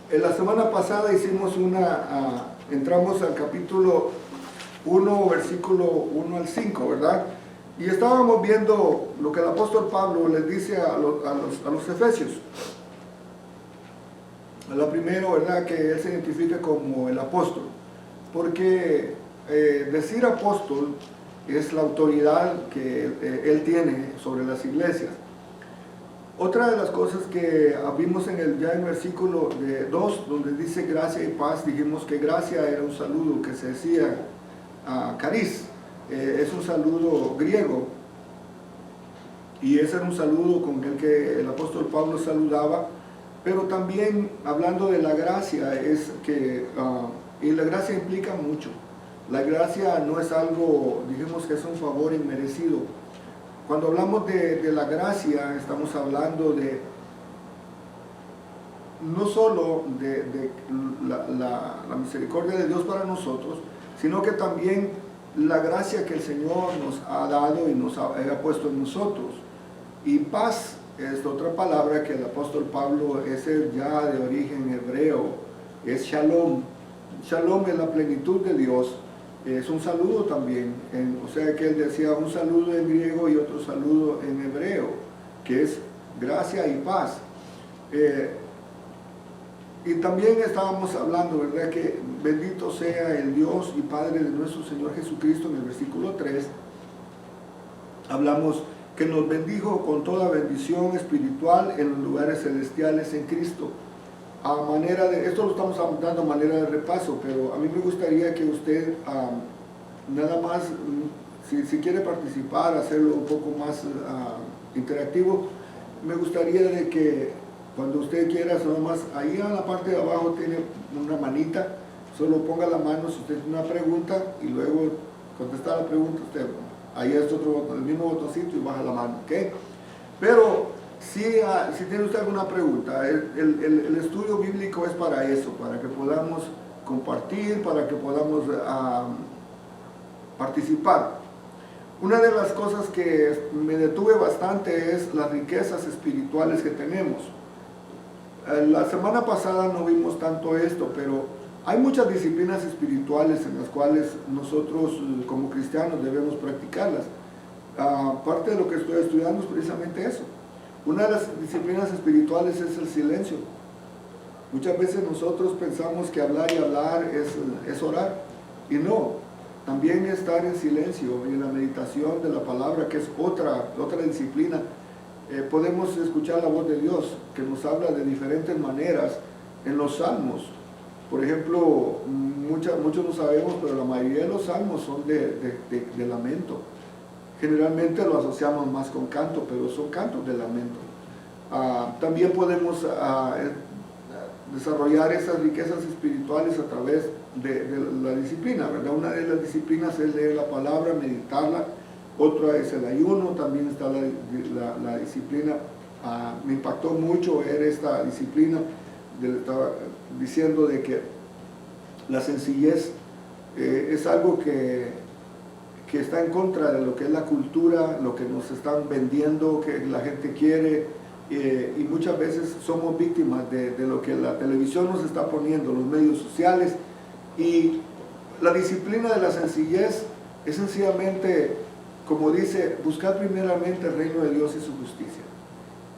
En la semana pasada entramos al capítulo 1, versículo 1 al 5, ¿verdad? Y estábamos viendo lo que el apóstol Pablo les dice a los efesios. Lo primero, ¿verdad?, que él se identifica como el apóstol, porque decir apóstol es la autoridad que él tiene sobre las iglesias. Otra de las cosas que vimos ya en el versículo 2, donde dice gracia y paz, dijimos que gracia era un saludo que se decía caris, es un saludo griego, y ese era un saludo con el que el apóstol Pablo saludaba. Pero también hablando de la gracia, y la gracia implica mucho. La gracia no es algo, dijimos que es un favor inmerecido. Cuando hablamos de la gracia, estamos hablando no solo de la misericordia de Dios para nosotros, sino que también la gracia que el Señor nos ha dado y nos ha puesto en nosotros. Y paz es otra palabra que el apóstol Pablo, ese ya de origen hebreo, es shalom. Shalom es la plenitud de Dios. Es un saludo también, o sea que él decía un saludo en griego y otro saludo en hebreo, que es gracia y paz. Y también estábamos hablando, ¿verdad?, que bendito sea el Dios y Padre de nuestro Señor Jesucristo. En el versículo 3 hablamos que nos bendijo con toda bendición espiritual en los lugares celestiales en Cristo. Esto lo estamos dando a manera de repaso, pero a mí me gustaría que usted nada más, si quiere participar, hacerlo un poco más interactivo, me gustaría de que cuando usted quiera, nada más ahí en la parte de abajo tiene una manita, solo ponga la mano si usted tiene una pregunta y luego contestar la pregunta usted. Ahí es el mismo botoncito y baja la mano, ¿ok? Pero si tiene usted alguna pregunta, el estudio bíblico es para eso, para que podamos compartir, para que podamos participar. Una de las cosas que me detuve bastante es las riquezas espirituales que tenemos. La semana pasada no vimos tanto esto, pero hay muchas disciplinas espirituales en las cuales nosotros como cristianos debemos practicarlas. Parte de lo que estoy estudiando es precisamente eso. Una de las disciplinas espirituales es el silencio. Muchas veces nosotros pensamos que hablar y hablar es orar, y no. También estar en silencio y en la meditación de la palabra, que es otra disciplina. Podemos escuchar la voz de Dios, que nos habla de diferentes maneras en los salmos. Por ejemplo, muchos no sabemos, pero la mayoría de los salmos son de lamento. Generalmente lo asociamos más con canto, pero son cantos de lamento. También podemos desarrollar esas riquezas espirituales a través de la disciplina, ¿verdad? Una de las disciplinas es leer la palabra, meditarla. Otra es el ayuno. También está la disciplina. Me impactó mucho ver esta disciplina. Estaba diciendo de que la sencillez es algo que está en contra de lo que es la cultura, lo que nos están vendiendo, que la gente quiere, y muchas veces somos víctimas de lo que la televisión nos está poniendo, los medios sociales. Y la disciplina de la sencillez es sencillamente, como dice, buscar primeramente el reino de Dios y su justicia.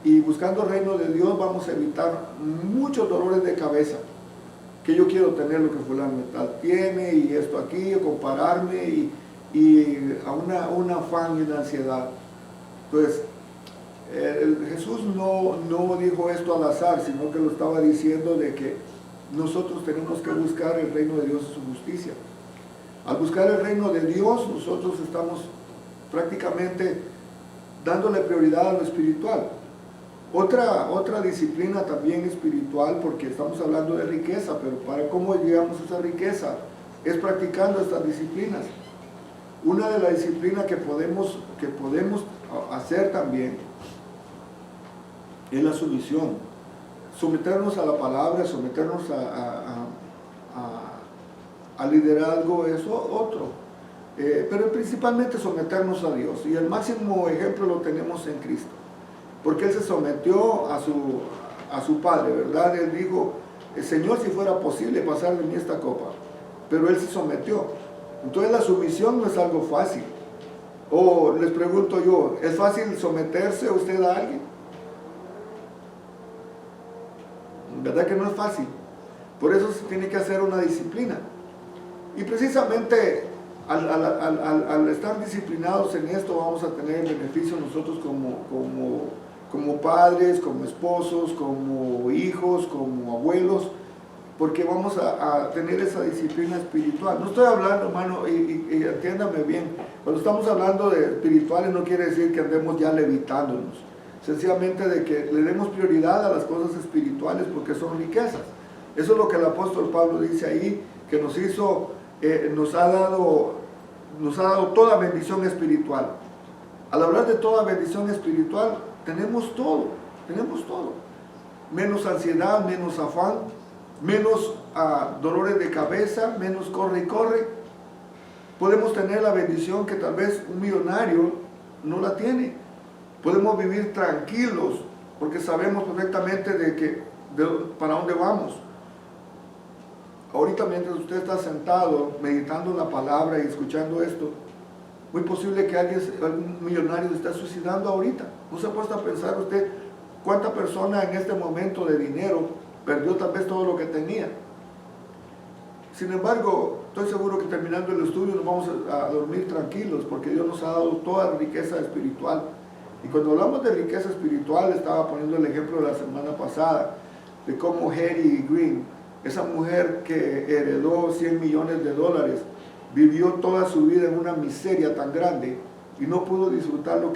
Y buscando el reino de Dios vamos a evitar muchos dolores de cabeza, que yo quiero tener lo que fulano tal tiene, y esto aquí, o compararme, y a un afán y una ansiedad. Entonces, Jesús no dijo esto al azar, sino que lo estaba diciendo de que nosotros tenemos que buscar el reino de Dios y su justicia. Al buscar el reino de Dios, nosotros estamos prácticamente dándole prioridad a lo espiritual. Otra disciplina también espiritual, porque estamos hablando de riqueza, pero para cómo llegamos a esa riqueza es practicando estas disciplinas. Una de las disciplinas que podemos hacer también es la sumisión. Someternos a la palabra, someternos a liderazgo, eso otro. Pero principalmente someternos a Dios. Y el máximo ejemplo lo tenemos en Cristo. Porque Él se sometió a su Padre, ¿verdad? Él dijo, Señor, si fuera posible pasar de mí esta copa, pero él se sometió. Entonces la sumisión no es algo fácil. O les pregunto yo, ¿es fácil someterse usted a alguien? ¿Verdad que no es fácil? Por eso se tiene que hacer una disciplina. Y precisamente al estar disciplinados en esto vamos a tener beneficio nosotros como padres, como esposos, como hijos, como abuelos, porque vamos a tener esa disciplina espiritual. No estoy hablando, hermano, y entiéndame bien, cuando estamos hablando de espirituales no quiere decir que andemos ya levitándonos, sencillamente de que le demos prioridad a las cosas espirituales porque son riquezas. Eso es lo que el apóstol Pablo dice ahí, que nos ha dado toda bendición espiritual. Al hablar de toda bendición espiritual, tenemos todo, menos ansiedad, menos afán, menos dolores de cabeza, menos corre y corre. Podemos tener la bendición que tal vez un millonario no la tiene. Podemos vivir tranquilos porque sabemos perfectamente para dónde vamos. Ahorita mientras usted está sentado meditando en la palabra y escuchando esto, muy posible que algún millonario se está suicidando ahorita. ¿No se ha puesto a pensar usted cuánta persona en este momento de dinero perdió tal vez todo lo que tenía? Sin embargo, estoy seguro que terminando el estudio nos vamos a dormir tranquilos porque Dios nos ha dado toda la riqueza espiritual. Y cuando hablamos de riqueza espiritual, estaba poniendo el ejemplo de la semana pasada de cómo Harry Green, esa mujer que heredó $100 millones, vivió toda su vida en una miseria tan grande y no pudo disfrutar lo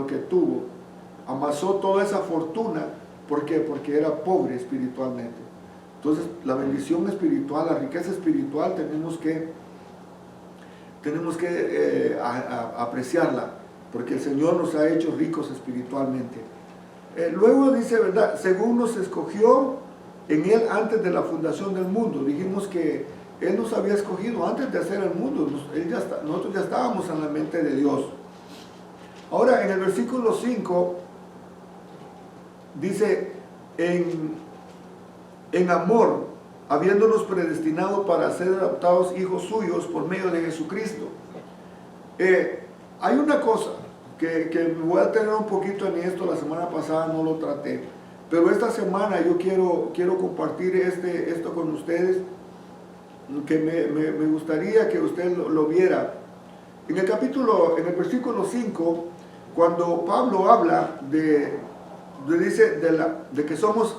que tuvo. Amasó toda esa fortuna, ¿por qué? Porque era pobre espiritualmente. Entonces, la bendición espiritual, la riqueza espiritual, tenemos que apreciarla, porque el Señor nos ha hecho ricos espiritualmente. Luego dice, ¿verdad? Según nos escogió en Él antes de la fundación del mundo. Dijimos que Él nos había escogido antes de hacer el mundo. Nosotros ya estábamos en la mente de Dios. Ahora, en el versículo 5, dice, en amor, habiéndonos predestinado para ser adoptados hijos suyos por medio de Jesucristo. Hay una cosa que me voy a tener un poquito en esto, la semana pasada no lo traté, pero esta semana yo quiero compartir esto con ustedes, que me gustaría que usted lo viera. En el versículo 5, cuando Pablo habla dice de que somos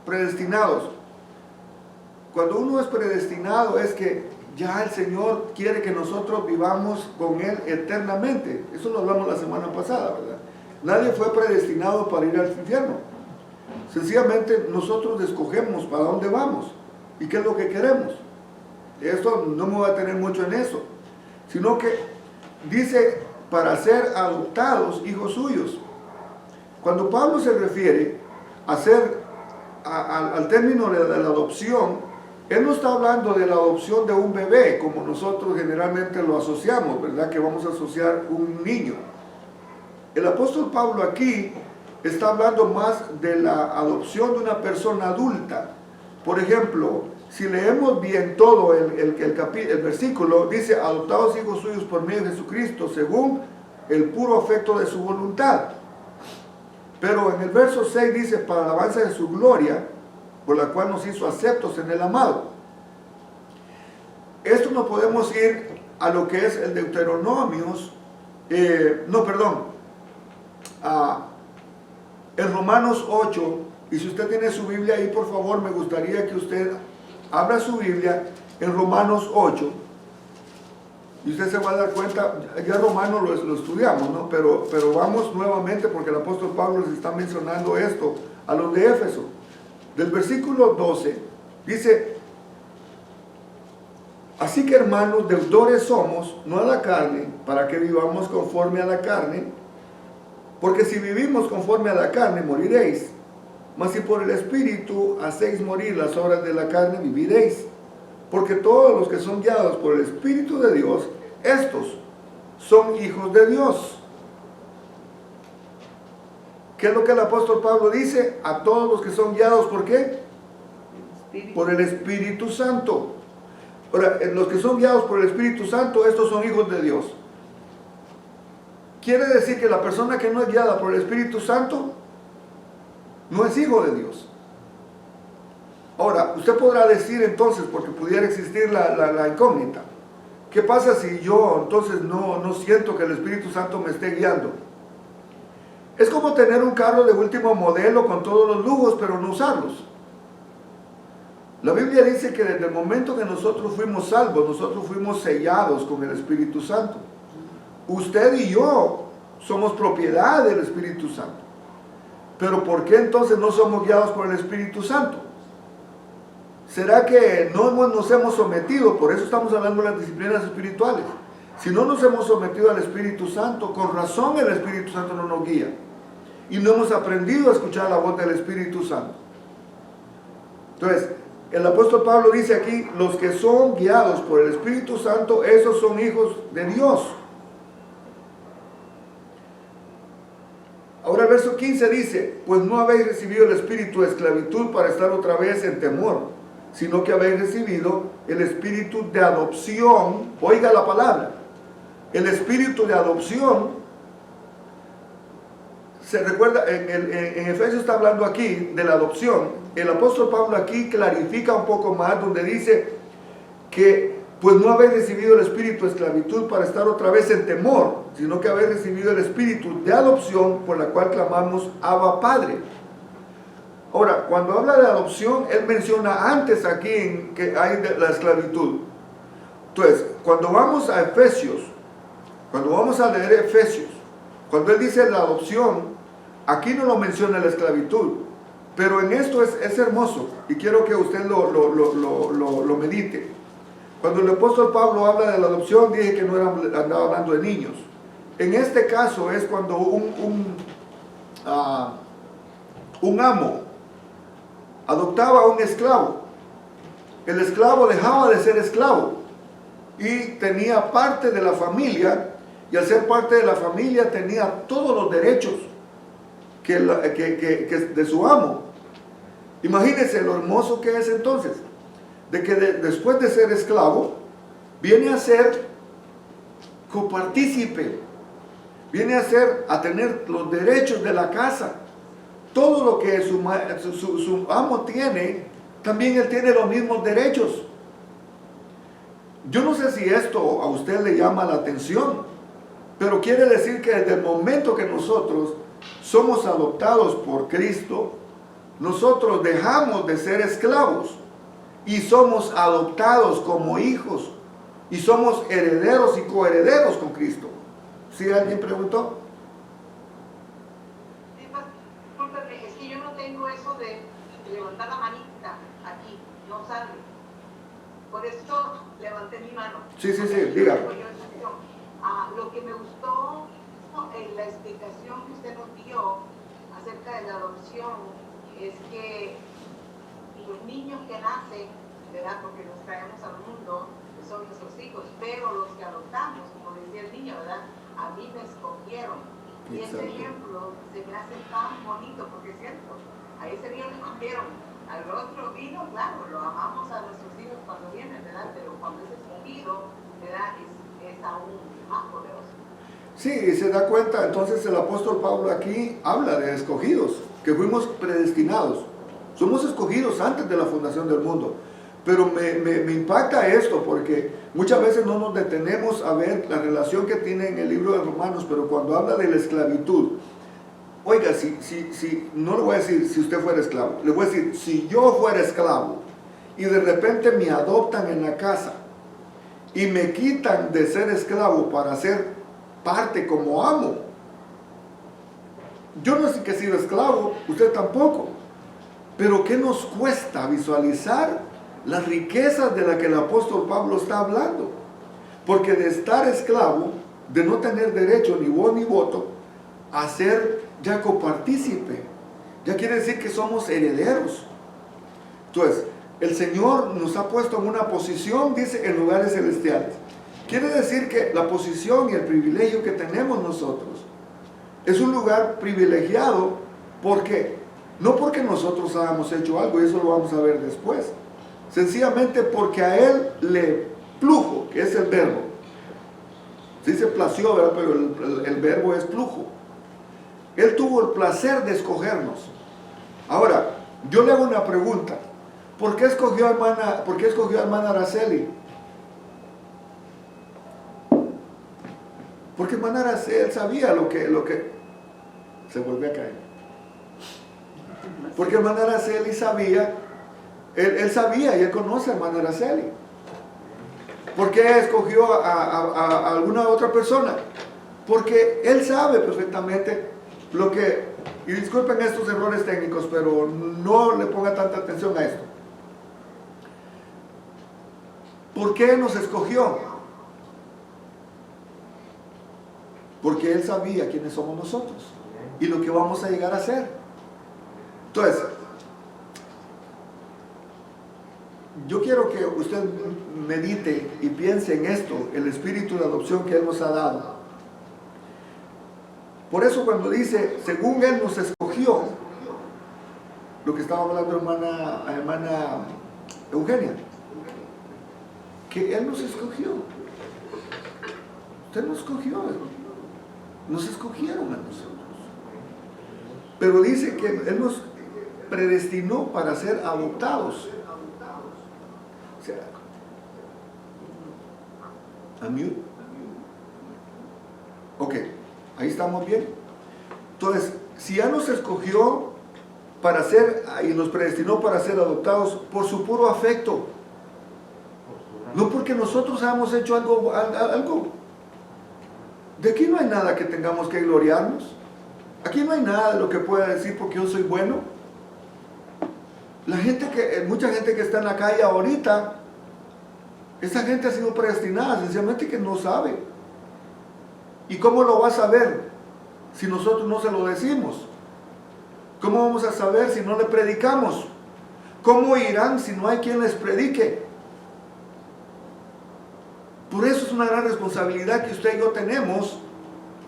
predestinados. Cuando uno es predestinado es que ya el Señor quiere que nosotros vivamos con Él eternamente. Eso lo hablamos la semana pasada, ¿verdad? Nadie fue predestinado para ir al infierno. Sencillamente nosotros escogemos para dónde vamos y qué es lo que queremos. Esto no me voy a tener mucho en eso, sino que dice para ser adoptados hijos suyos. Cuando Pablo se refiere al término de la adopción, él no está hablando de la adopción de un bebé, como nosotros generalmente lo asociamos, ¿verdad? Que vamos a asociar un niño. El apóstol Pablo aquí está hablando más de la adopción de una persona adulta. Por ejemplo, si leemos bien todo el versículo, dice, adoptados hijos suyos por medio de Jesucristo, según el puro afecto de su voluntad. Pero en el verso 6 dice, para la alabanza de su gloria, por la cual nos hizo aceptos en el amado. Esto no podemos ir a lo que es el Deuteronomios, en Romanos 8, y si usted tiene su Biblia ahí, por favor, me gustaría que usted abra su Biblia en Romanos 8, y usted se va a dar cuenta, ya Romanos lo estudiamos, ¿no? Pero vamos nuevamente, porque el apóstol Pablo les está mencionando esto a los de Éfeso. Del versículo 12, dice, así que hermanos, deudores somos, no a la carne, para que vivamos conforme a la carne, porque si vivimos conforme a la carne, moriréis. Mas si por el Espíritu hacéis morir las obras de la carne, viviréis. Porque todos los que son guiados por el Espíritu de Dios, estos son hijos de Dios. ¿Qué es lo que el apóstol Pablo dice? A todos los que son guiados, ¿por qué? Por el Espíritu Santo. Ahora, los que son guiados por el Espíritu Santo, estos son hijos de Dios. Quiere decir que la persona que no es guiada por el Espíritu Santo no es hijo de Dios. Ahora, usted podrá decir entonces, porque pudiera existir la incógnita, ¿qué pasa si yo entonces no siento que el Espíritu Santo me esté guiando? Es como tener un carro de último modelo con todos los lujos, pero no usarlos. La Biblia dice que desde el momento que nosotros fuimos salvos, nosotros fuimos sellados con el Espíritu Santo. Usted y yo somos propiedad del Espíritu Santo. Pero ¿por qué entonces no somos guiados por el Espíritu Santo? ¿Será que no nos hemos sometido? Por eso estamos hablando de las disciplinas espirituales. Si no nos hemos sometido al Espíritu Santo, con razón el Espíritu Santo no nos guía. Y no hemos aprendido a escuchar la voz del Espíritu Santo. Entonces, el apóstol Pablo dice aquí, los que son guiados por el Espíritu Santo, esos son hijos de Dios. Ahora el verso 15 dice, pues no habéis recibido el espíritu de esclavitud para estar otra vez en temor, sino que habéis recibido el espíritu de adopción. Oiga la palabra, el espíritu de adopción. Se recuerda, en Efesios está hablando aquí de la adopción. El apóstol Pablo aquí clarifica un poco más, donde dice que pues no habéis recibido el espíritu de esclavitud para estar otra vez en temor, sino que habéis recibido el espíritu de adopción, por la cual clamamos Abba Padre. Ahora, cuando habla de adopción, él menciona antes aquí que hay la esclavitud. Entonces, cuando vamos a Efesios, cuando vamos a leer Efesios, cuando él dice la adopción, aquí no lo menciona la esclavitud, pero en esto es hermoso, y quiero que usted lo medite. Cuando el apóstol Pablo habla de la adopción, dije que no andaba hablando de niños. En este caso es cuando un amo adoptaba a un esclavo. El esclavo dejaba de ser esclavo y tenía parte de la familia, y al ser parte de la familia tenía todos los derechos que de su amo. Imagínense lo hermoso que es entonces, de que después de ser esclavo, viene a ser copartícipe, viene a tener los derechos de la casa. Todo lo que su amo tiene, también él tiene los mismos derechos. Yo no sé si esto a usted le llama la atención, pero quiere decir que desde el momento que nosotros somos adoptados por Cristo, nosotros dejamos de ser esclavos y somos adoptados como hijos y somos herederos y coherederos con Cristo. ¿Sí alguien preguntó? Discúlpeme, es que yo no tengo eso de levantar la manita aquí, no sale. Por eso levanté mi mano. Sí, diga. Lo que me gustó en la explicación que usted nos dio acerca de la adopción es que los niños que nacen, ¿verdad? Porque los traemos al mundo, son nuestros hijos, pero los que adoptamos, como decía el niño, ¿verdad? A mí me escogieron. Y ese ejemplo se me hace tan bonito, porque es cierto, a ese niño le escogieron, al otro vino, claro, lo amamos a nuestros hijos cuando vienen, ¿verdad? Pero cuando es escogido, ¿verdad? Es aún más poderoso. Sí, y se da cuenta, entonces el apóstol Pablo aquí habla de escogidos, que fuimos predestinados. Somos escogidos antes de la fundación del mundo. Pero me impacta esto, porque muchas veces no nos detenemos a ver la relación que tiene en el libro de Romanos, pero cuando habla de la esclavitud, oiga, no le voy a decir si usted fuera esclavo, le voy a decir, si yo fuera esclavo y de repente me adoptan en la casa y me quitan de ser esclavo para ser parte como amo. Yo no sé que he sido esclavo, usted tampoco, pero ¿qué nos cuesta visualizar las riquezas de las que el apóstol Pablo está hablando? Porque de estar esclavo, de no tener derecho ni voz ni voto, a ser ya copartícipe, ya quiere decir que somos herederos. Entonces, el Señor nos ha puesto en una posición, dice, en lugares celestiales. Quiere decir que la posición y el privilegio que tenemos nosotros es un lugar privilegiado ¿Por qué? No porque nosotros hayamos hecho algo, y eso lo vamos a ver después. Sencillamente porque a Él le plujo, que es el verbo. Se dice plació, ¿verdad? Pero el verbo es plujo. Él tuvo el placer de escogernos. Ahora, yo le hago una pregunta. ¿Por qué escogió a hermana Araceli? Porque hermana Araceli sabía lo que se volvió a caer. Porque hermana Araceli sabía, él sabía y él conoce a hermana Araceli. ¿Por qué escogió a alguna otra persona? Porque él sabe perfectamente lo que, y disculpen estos errores técnicos, pero no le ponga tanta atención a esto. ¿Por qué nos escogió? Porque Él sabía quiénes somos nosotros y lo que vamos a llegar a ser. Entonces, yo quiero que usted medite y piense en esto, el espíritu de adopción que Él nos ha dado. Por eso cuando dice, según Él nos escogió, lo que estaba hablando hermana Eugenia, que Él nos escogió. Usted nos escogió, nos escogieron a nosotros. Pero dice que Él nos predestinó para ser adoptados. O sea, ok, ahí estamos bien. Entonces, si ya nos escogió para ser, y nos predestinó para ser adoptados por su puro afecto, no porque nosotros hayamos hecho algo. De aquí no hay nada que tengamos que gloriarnos. Aquí no hay nada de lo que pueda decir porque yo soy bueno. Mucha gente que está en la calle ahorita, esa gente ha sido predestinada, sencillamente que no sabe. ¿Y cómo lo va a saber si nosotros no se lo decimos? ¿Cómo vamos a saber si no le predicamos? ¿Cómo irán si no hay quien les predique? Por eso es una gran responsabilidad que usted y yo tenemos,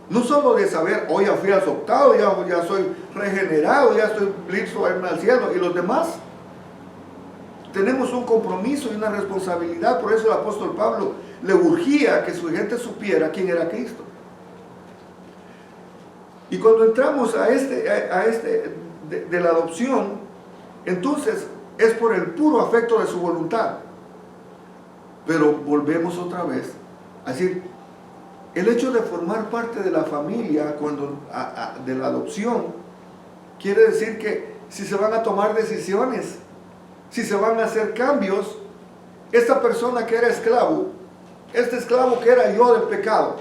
no solo de saber, hoy ya fui adoptado, ya soy regenerado, ya estoy listo a irme al cielo, y los demás. Tenemos un compromiso y una responsabilidad. Por eso el apóstol Pablo le urgía que su gente supiera quién era Cristo. Y cuando entramos a de la adopción, entonces es por el puro afecto de su voluntad. Pero volvemos otra vez a decir, el hecho de formar parte de la familia de la adopción quiere decir que si se van a tomar decisiones, si se van a hacer cambios, esta persona que era esclavo, este esclavo que era yo del pecado,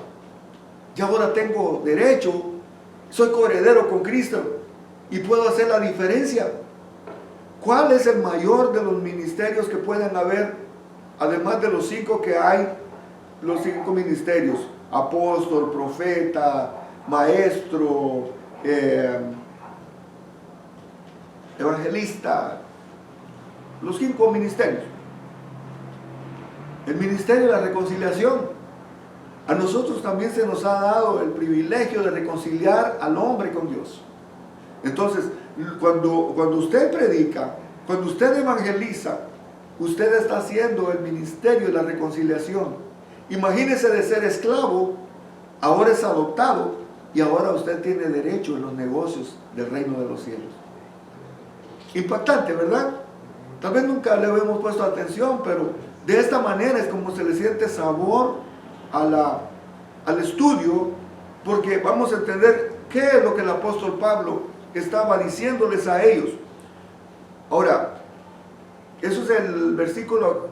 ya ahora tengo derecho, soy coheredero con Cristo y puedo hacer la diferencia. ¿Cuál es el mayor de los ministerios que pueden haber, además de los 5 que hay, los 5 ministerios? Apóstol, profeta, maestro, evangelista, los 5 ministerios. El ministerio de la reconciliación. A nosotros también se nos ha dado el privilegio de reconciliar al hombre con Dios. Entonces, cuando usted predica, cuando usted evangeliza, usted está haciendo el ministerio de la reconciliación. Imagínese de ser esclavo, ahora es adoptado y ahora usted tiene derecho en los negocios del reino de los cielos. Impactante, ¿verdad? Tal vez nunca le habíamos puesto atención, pero de esta manera es como se le siente sabor al estudio, porque vamos a entender qué es lo que el apóstol Pablo estaba diciéndoles a ellos. Ahora, eso es el versículo.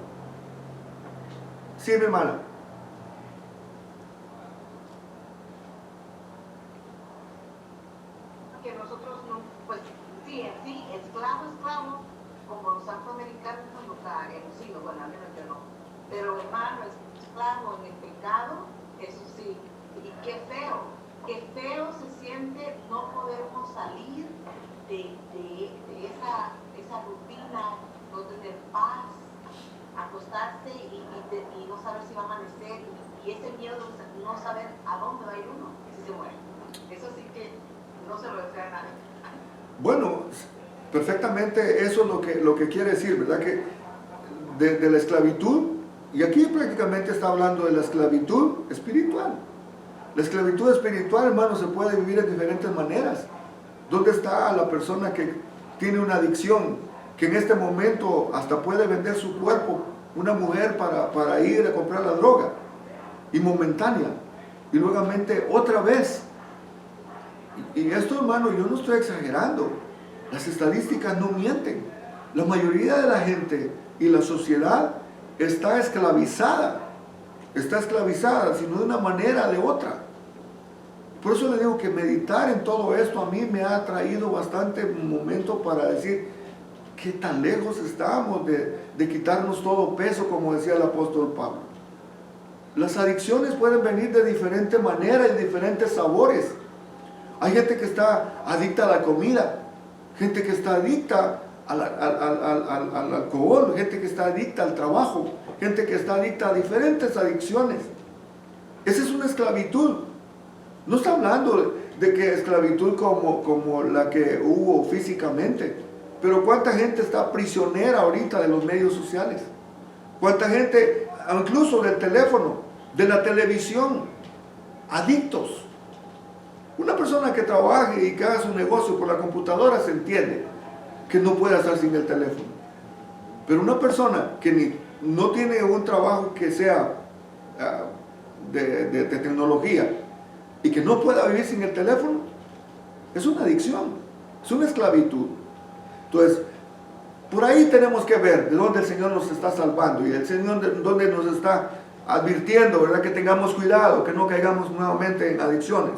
Sí, mi hermana. Que nosotros no, pues sí, en sí, esclavo, como los afroamericanos nunca hemos sido, bueno, al menos yo no. Pero hermano, esclavo en el pecado, eso sí. Y qué feo se siente no podernos salir de esa rutina, no tener paz, acostarse y no saber si va a amanecer, y ese miedo de no saber a dónde va a ir uno si se muere. Eso sí que no se lo desea a nadie. Bueno, perfectamente eso es lo que quiere decir, ¿verdad? Que de la esclavitud, y aquí prácticamente está hablando de la esclavitud espiritual. La esclavitud espiritual, hermano, se puede vivir de diferentes maneras. ¿Dónde está la persona que tiene una adicción, que en este momento hasta puede vender su cuerpo, una mujer para ir a comprar la droga, y momentánea, y luego otra vez? Y esto, hermano, yo no estoy exagerando. Las estadísticas no mienten. La mayoría de la gente y la sociedad está esclavizada, sino de una manera o de otra. Por eso le digo que meditar en todo esto a mí me ha traído bastante momento para decir qué tan lejos estamos de quitarnos todo peso, como decía el apóstol Pablo. Las adicciones pueden venir de diferentes maneras y diferentes sabores. Hay gente que está adicta a la comida, gente que está adicta al alcohol, gente que está adicta al trabajo, gente que está adicta a diferentes adicciones. Esa es una esclavitud. No está hablando de que esclavitud como la que hubo físicamente, pero cuánta gente está prisionera ahorita de los medios sociales, cuánta gente, incluso del teléfono, de la televisión, adictos. Una persona que trabaje y que haga su negocio por la computadora se entiende que no puede estar sin el teléfono. Pero una persona que no tiene un trabajo que sea de tecnología y que no pueda vivir sin el teléfono, es una adicción, es una esclavitud. Entonces, por ahí tenemos que ver de dónde el Señor nos está salvando y el Señor de dónde nos está advirtiendo, ¿verdad? Que tengamos cuidado, que no caigamos nuevamente en adicciones.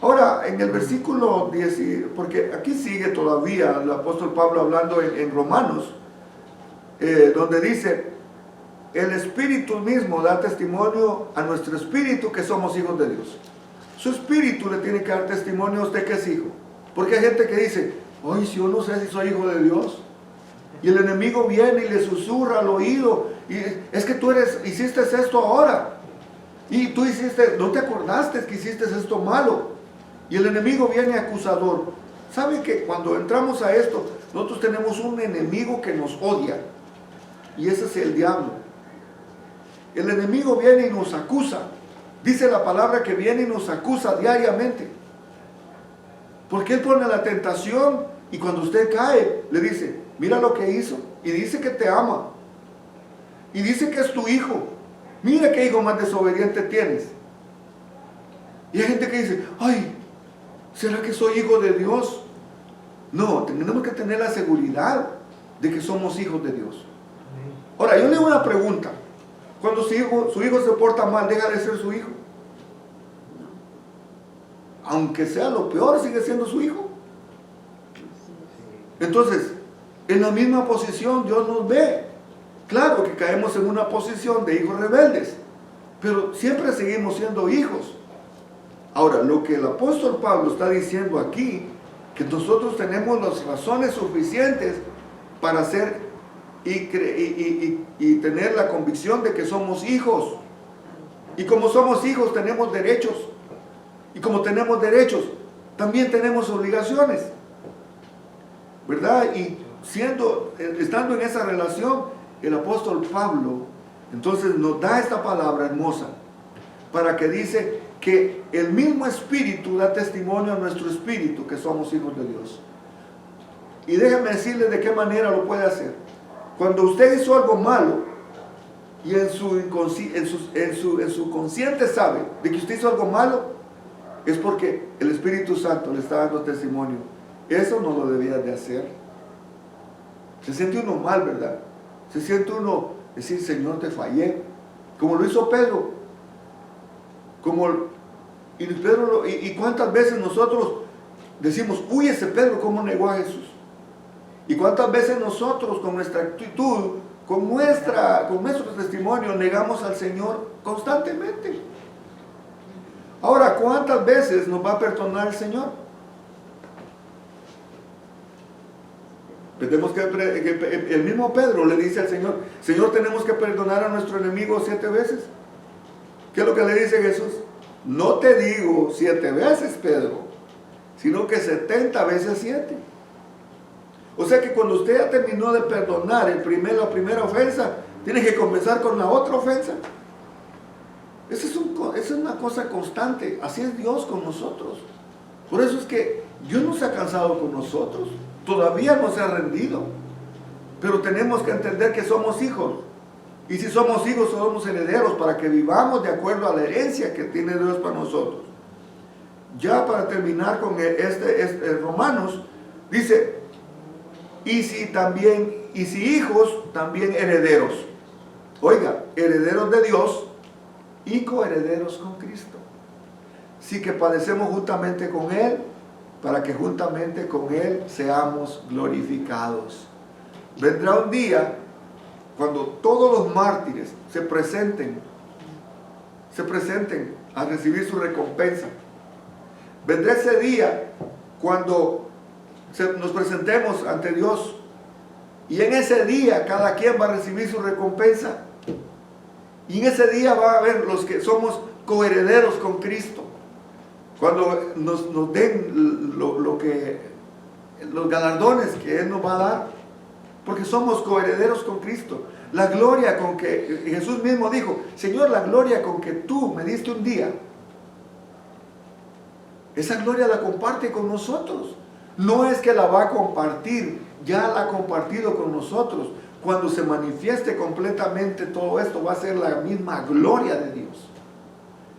Ahora, en el versículo 10, porque aquí sigue todavía el apóstol Pablo hablando en Romanos, donde dice, el Espíritu mismo da testimonio a nuestro espíritu que somos hijos de Dios. Su espíritu le tiene que dar testimonio a usted que es hijo. Porque hay gente que dice, ay, si yo no sé si soy hijo de Dios. Y el enemigo viene y le susurra al oído, y es que tú hiciste esto ahora. Y tú no te acordaste que hiciste esto malo. Y el enemigo viene acusador. ¿Sabe que cuando entramos a esto, nosotros tenemos un enemigo que nos odia? Y ese es el diablo. El enemigo viene y nos acusa. Dice la palabra que viene y nos acusa diariamente. Porque él pone la tentación y cuando usted cae, le dice, mira lo que hizo. Y dice que te ama. Y dice que es tu hijo. Mira qué hijo más desobediente tienes. Y hay gente que dice, ay, ¿será que soy hijo de Dios? No, tenemos que tener la seguridad de que somos hijos de Dios. Ahora, yo le hago una pregunta. Cuando su hijo se porta mal, ¿deja de ser su hijo? Aunque sea lo peor, sigue siendo su hijo. Entonces, en la misma posición Dios nos ve. Claro que caemos en una posición de hijos rebeldes, pero siempre seguimos siendo hijos. Ahora, lo que el apóstol Pablo está diciendo aquí, que nosotros tenemos las razones suficientes para ser y tener la convicción de que somos hijos. Y como somos hijos, tenemos derechos. Y como tenemos derechos, también tenemos obligaciones, ¿verdad? Y estando en esa relación, el apóstol Pablo entonces nos da esta palabra hermosa para que dice que el mismo Espíritu da testimonio a nuestro espíritu que somos hijos de Dios. Y déjenme decirles de qué manera lo puede hacer. Cuando usted hizo algo malo y en su consciente sabe de que usted hizo algo malo, es porque el Espíritu Santo le está dando testimonio. Eso no lo debía de hacer. Se siente uno mal, ¿verdad? Se siente uno decir, Señor, te fallé. Como lo hizo Pedro. Y cuántas veces nosotros decimos, uy, ese Pedro, ¿cómo negó a Jesús? Y cuántas veces nosotros con nuestra actitud, con nuestro testimonio, negamos al Señor constantemente. Ahora, ¿cuántas veces nos va a perdonar el Señor? Vemos que el mismo Pedro le dice al Señor, Señor, tenemos que perdonar a nuestro enemigo 7 veces. ¿Qué es lo que le dice Jesús? No te digo 7 veces, Pedro, sino que 70 veces 7. O sea que cuando usted ya terminó de perdonar la primera ofensa, tiene que comenzar con la otra ofensa. Esa es una cosa constante. Así es Dios con nosotros. Por eso es que Dios no se ha cansado con nosotros. Todavía no se ha rendido. Pero tenemos que entender que somos hijos. Y si somos hijos, somos herederos para que vivamos de acuerdo a la herencia que tiene Dios para nosotros. Ya para terminar con Romanos, dice, y si hijos, también herederos. Oiga, herederos de Dios y coherederos con Cristo. Sí que padecemos juntamente con Él, para que juntamente con Él seamos glorificados. Vendrá un día cuando todos los mártires se presenten a recibir su recompensa. Vendrá ese día cuando nos presentemos ante Dios, y en ese día cada quien va a recibir su recompensa. Y en ese día va a haber los que somos coherederos con Cristo. Cuando nos den los galardones que Él nos va a dar, porque somos coherederos con Cristo. La gloria con que Jesús mismo dijo, Señor, la gloria con que tú me diste un día, esa gloria la comparte con nosotros. No es que la va a compartir, ya la ha compartido con nosotros. Cuando se manifieste completamente todo esto, va a ser la misma gloria de Dios.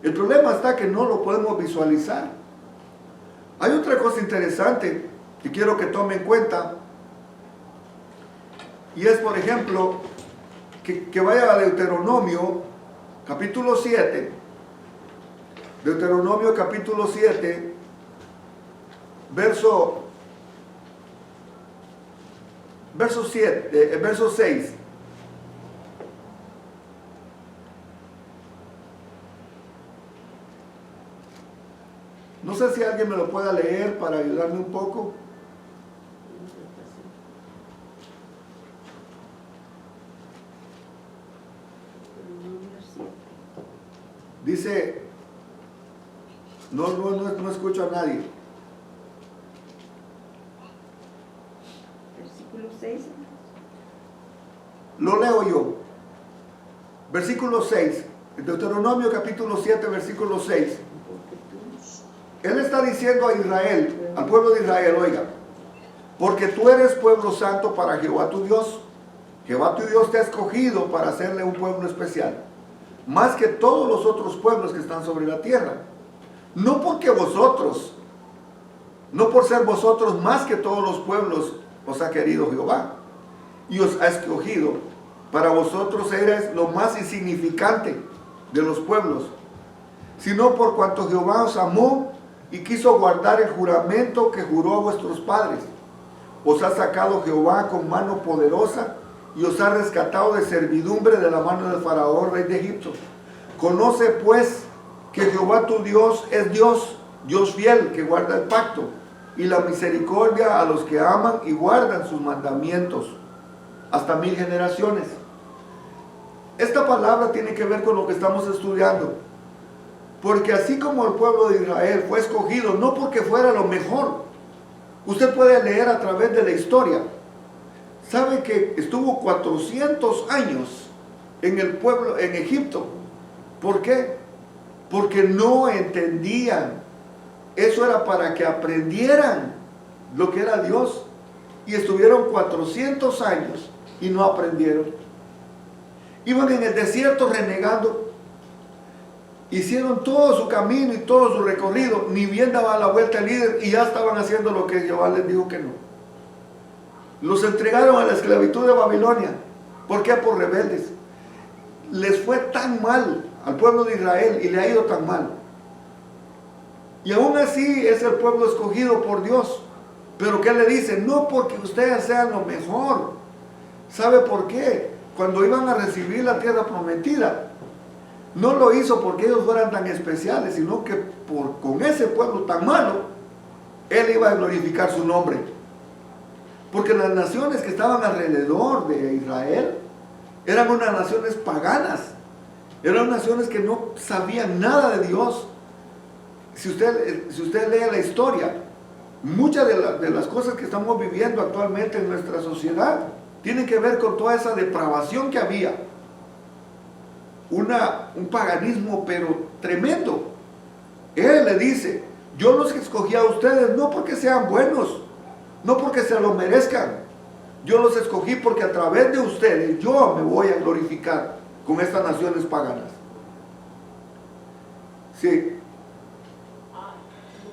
El problema está que no lo podemos visualizar. Hay otra cosa interesante que quiero que tome en cuenta, y es, por ejemplo, que vaya a Deuteronomio capítulo 7. Deuteronomio capítulo 7, verso 6. No sé si alguien me lo pueda leer para ayudarme un poco. Dice, no escucho a nadie. Versículo 6. Lo leo yo. Versículo 6. Deuteronomio capítulo 7, versículo 6. Él está diciendo a Israel, al pueblo de Israel, oiga, porque tú eres pueblo santo para Jehová tu Dios. Jehová tu Dios te ha escogido para hacerle un pueblo especial, más que todos los otros pueblos que están sobre la tierra. No porque vosotros, no por ser vosotros más que todos los pueblos, os ha querido Jehová y os ha escogido. Para vosotros eres lo más insignificante de los pueblos, sino por cuanto Jehová os amó y quiso guardar el juramento que juró a vuestros padres. Os ha sacado Jehová con mano poderosa y os ha rescatado de servidumbre de la mano del faraón, rey de Egipto. Conoce pues que Jehová tu Dios es Dios, Dios fiel, que guarda el pacto y la misericordia a los que aman y guardan sus mandamientos hasta 1000 generaciones. Esta palabra tiene que ver con lo que estamos estudiando, porque así como el pueblo de Israel fue escogido, no porque fuera lo mejor. Usted puede leer a través de la historia. Sabe que estuvo 400 años en el pueblo, en Egipto. ¿Por qué? Porque no entendían. Eso era para que aprendieran lo que era Dios. Y estuvieron 400 años y no aprendieron. Iban en el desierto renegando. Hicieron todo su camino y todo su recorrido. Ni bien daba la vuelta el líder y ya estaban haciendo lo que Jehová les dijo que no. Los entregaron a la esclavitud de Babilonia. ¿Por qué? Por rebeldes. Les fue tan mal al pueblo de Israel y le ha ido tan mal. Y aún así es el pueblo escogido por Dios. Pero ¿qué le dice? No porque ustedes sean lo mejor. ¿Sabe por qué? Cuando iban a recibir la tierra prometida, no lo hizo porque ellos fueran tan especiales, sino que con ese pueblo tan malo, Él iba a glorificar su nombre. Porque las naciones que estaban alrededor de Israel eran unas naciones paganas, eran naciones que no sabían nada de Dios. Si usted lee la historia, Muchas de las cosas que estamos viviendo actualmente en nuestra sociedad tienen que ver con toda esa depravación que había. Un paganismo pero tremendo. Él le dice, yo los escogí a ustedes no porque sean buenos, no porque se lo merezcan. Yo los escogí porque a través de ustedes yo me voy a glorificar con estas naciones paganas. Sí.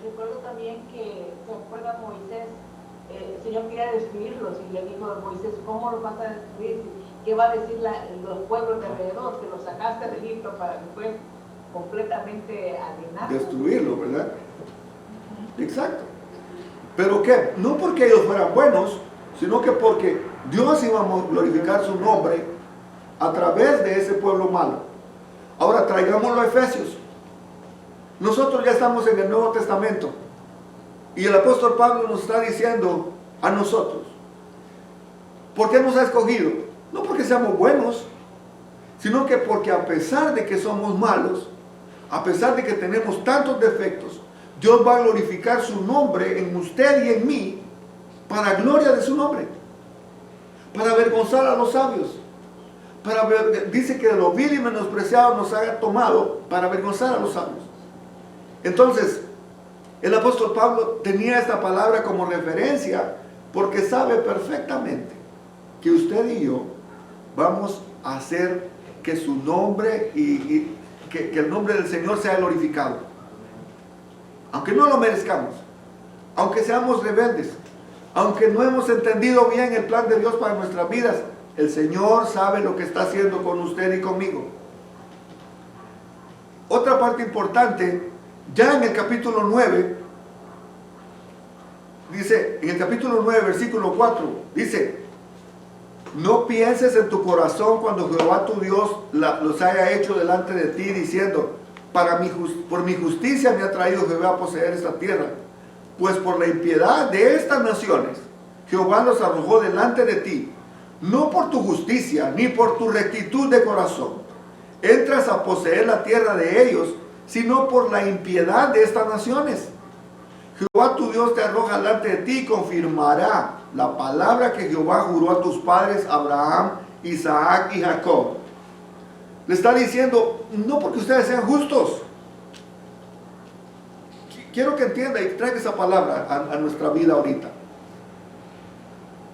Recuerdo también que, ¿se acuerda Moisés? El Señor quería destruirlos y le dijo a Moisés, ¿cómo los vas a destruir? ¿Qué va a decir los pueblos de alrededor? Que los sacaste de Egipto para después completamente alienados. Destruirlo, ¿verdad? Exacto. ¿Pero qué? No porque ellos fueran buenos, sino que porque Dios iba a glorificar su nombre a través de ese pueblo malo. Ahora traigámoslo a Efesios. Nosotros ya estamos en el Nuevo Testamento y el apóstol Pablo nos está diciendo a nosotros, ¿por qué nos ha escogido? No porque seamos buenos, sino que porque a pesar de que somos malos, a pesar de que tenemos tantos defectos, Dios va a glorificar su nombre en usted y en mí para gloria de su nombre, para avergonzar a los sabios, dice que de lo vil y menospreciado nos ha tomado para avergonzar a los sabios. Entonces, el apóstol Pablo tenía esta palabra como referencia porque sabe perfectamente que usted y yo vamos a hacer que su nombre y que el nombre del Señor sea glorificado. Aunque no lo merezcamos, aunque seamos rebeldes, aunque no hemos entendido bien el plan de Dios para nuestras vidas, el Señor sabe lo que está haciendo con usted y conmigo. Otra parte importante, ya en el capítulo 9, dice, en el capítulo 9, versículo 4, dice, no pienses en tu corazón cuando Jehová tu Dios los haya hecho delante de ti, diciendo, por mi justicia me ha traído Jehová a poseer esta tierra, pues por la impiedad de estas naciones, Jehová los arrojó delante de ti, no por tu justicia, ni por tu rectitud de corazón, entras a poseer la tierra de ellos, sino por la impiedad de estas naciones. Jehová tu Dios te arroja delante de ti y confirmará la palabra que Jehová juró a tus padres, Abraham, Isaac y Jacob. Le está diciendo, no porque ustedes sean justos. Quiero que entienda y traiga esa palabra a nuestra vida ahorita.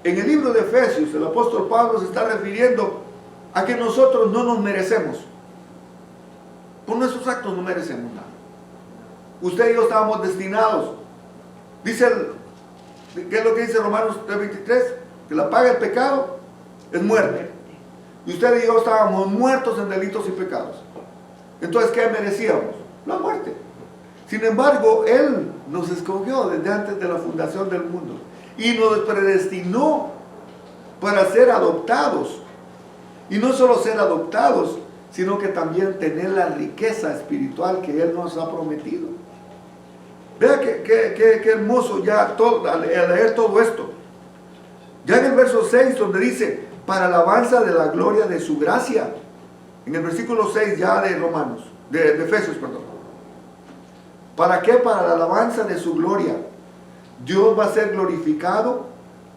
En el libro de Efesios, el apóstol Pablo se está refiriendo a que nosotros no nos merecemos. Por nuestros actos no merecemos nada. Usted y yo estábamos destinados. Dice, ¿qué es lo que dice Romanos 3:23? Que la paga del pecado es muerte. Y usted y yo estábamos muertos en delitos y pecados. Entonces, ¿qué merecíamos? La muerte. Sin embargo, Él nos escogió desde antes de la fundación del mundo y nos predestinó para ser adoptados. Y no solo ser adoptados, sino que también tener la riqueza espiritual que Él nos ha prometido. Vea qué hermoso ya al leer todo esto. Ya en el verso 6, donde dice, para alabanza de la gloria de su gracia. En el versículo 6 ya de Romanos, de Efesios, perdón. ¿Para qué? Para la alabanza de su gloria. Dios va a ser glorificado.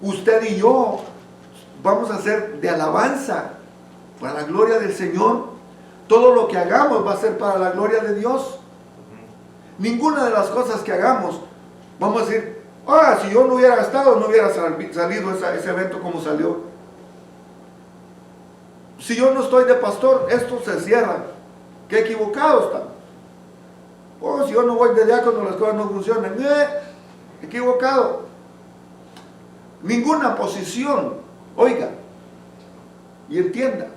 Usted y yo vamos a ser de alabanza para la gloria del Señor. Todo lo que hagamos va a ser para la gloria de Dios. Ninguna de las cosas que hagamos vamos a decir, si yo no hubiera gastado, no hubiera salido ese evento como salió. Si yo no estoy de pastor, esto se cierra. Qué equivocado está. Si yo no voy de diácono, las cosas no funcionan. Equivocado. Ninguna posición, oiga, y entienda,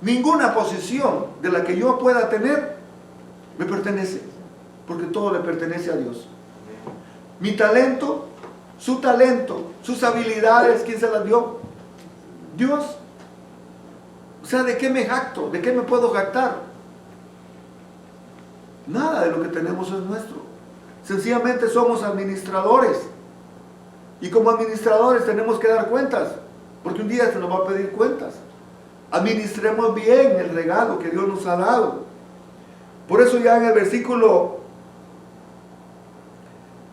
ninguna posición de la que yo pueda tener me pertenece, porque todo le pertenece a Dios. Mi talento, sus habilidades, ¿quién se las dio? Dios. O sea, ¿de qué me jacto? ¿De qué me puedo jactar? Nada de lo que tenemos es nuestro. Sencillamente somos administradores. Y como administradores tenemos que dar cuentas, porque un día se nos va a pedir cuentas. Administremos bien el regalo que Dios nos ha dado. Por eso ya en el versículo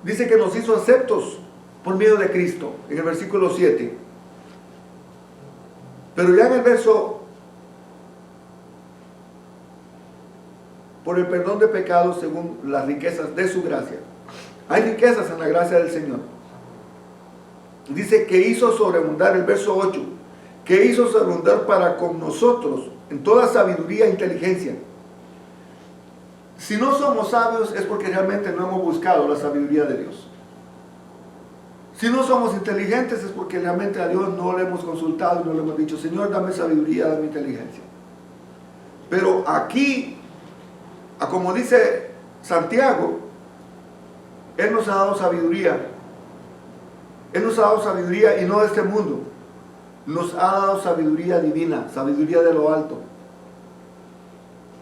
dice que nos hizo aceptos por medio de Cristo, en el versículo 7. Pero ya en el verso, por el perdón de pecados según las riquezas de su gracia. Hay riquezas en la gracia del Señor. Dice que hizo sobreabundar, el verso 8, que hizo sobreabundar para con nosotros en toda sabiduría e inteligencia. Si no somos sabios es porque realmente no hemos buscado la sabiduría de Dios. Si no somos inteligentes es porque realmente a Dios no le hemos consultado y no le hemos dicho, Señor, dame sabiduría, dame inteligencia. Pero aquí, como dice Santiago, Él nos ha dado sabiduría. Él nos ha dado sabiduría y no de este mundo. Nos ha dado sabiduría divina, sabiduría de lo alto.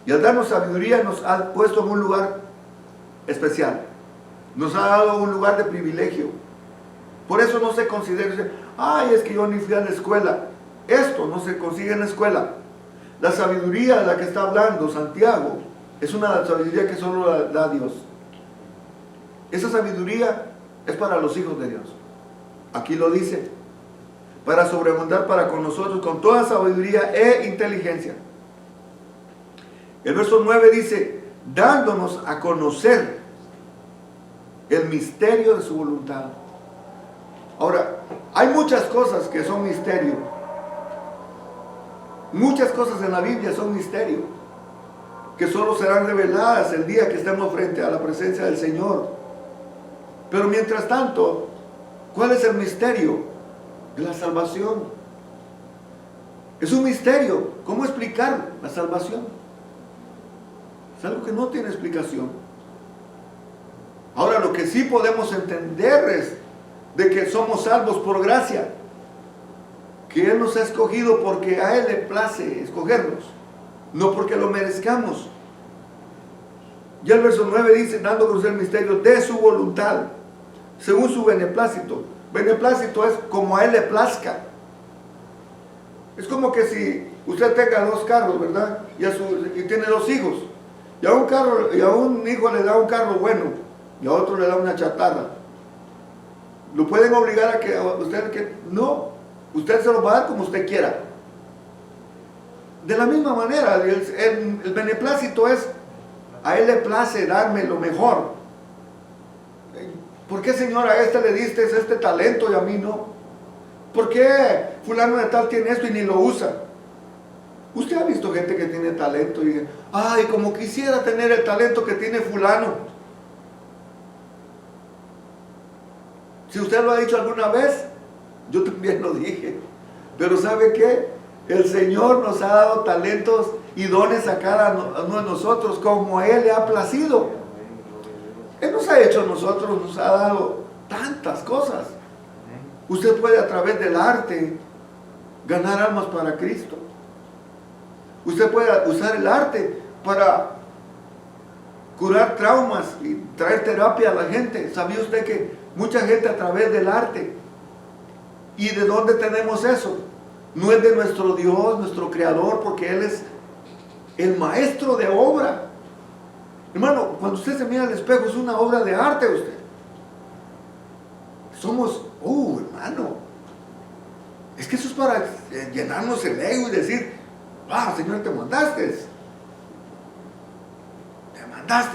Y al darnos sabiduría nos ha puesto en un lugar especial. Nos ha dado un lugar de privilegio. Por eso no se considera, ay, es que yo ni fui a la escuela. Esto no se consigue en la escuela. La sabiduría de la que está hablando Santiago es una sabiduría que solo la da Dios. Esa sabiduría es para los hijos de Dios. Aquí lo dice, para sobreabundar para con nosotros con toda sabiduría e inteligencia. El verso 9 dice, dándonos a conocer el misterio de su voluntad. Ahora, hay muchas cosas que son misterio. Muchas cosas en la Biblia son misterio, que solo serán reveladas el día que estemos frente a la presencia del Señor. Pero mientras tanto, ¿cuál es el misterio de la salvación? Es un misterio. ¿Cómo explicar la salvación? Es algo que no tiene explicación. Ahora, lo que sí podemos entender es de que somos salvos por gracia, que Él nos ha escogido porque a Él le place escogernos, no porque lo merezcamos. Ya el verso 9 dice, dando a conocer el misterio de su voluntad, según su beneplácito. Beneplácito es como a Él le plazca. Es como que si usted tenga dos carros, ¿verdad? Y tiene dos hijos. Y a un hijo le da un carro bueno y a otro le da una chatarra. ¿Lo pueden obligar a que usted no? Usted se lo va a dar como usted quiera. De la misma manera, el beneplácito es, a Él le place darme lo mejor. ¿Por qué, Señor, a este le diste este talento y a mí no? ¿Por qué fulano de tal tiene esto y ni lo usa? Usted ha visto gente que tiene talento y dice, ay, como quisiera tener el talento que tiene fulano. Si usted lo ha dicho alguna vez, yo también lo dije. Pero ¿sabe qué? El Señor nos ha dado talentos y dones a cada uno de nosotros como a Él le ha placido. Él nos ha hecho a nosotros, nos ha dado tantas cosas. Usted puede a través del arte ganar almas para Cristo. Usted puede usar el arte para curar traumas y traer terapia a la gente. ¿Sabía usted que mucha gente a través del arte? ¿Y de dónde tenemos eso? No es de nuestro Dios, nuestro Creador, porque Él es el maestro de obra. Hermano, cuando usted se mira al espejo, es una obra de arte usted. Somos, hermano, es que eso es para llenarnos el ego y decir, Señor, te mandaste,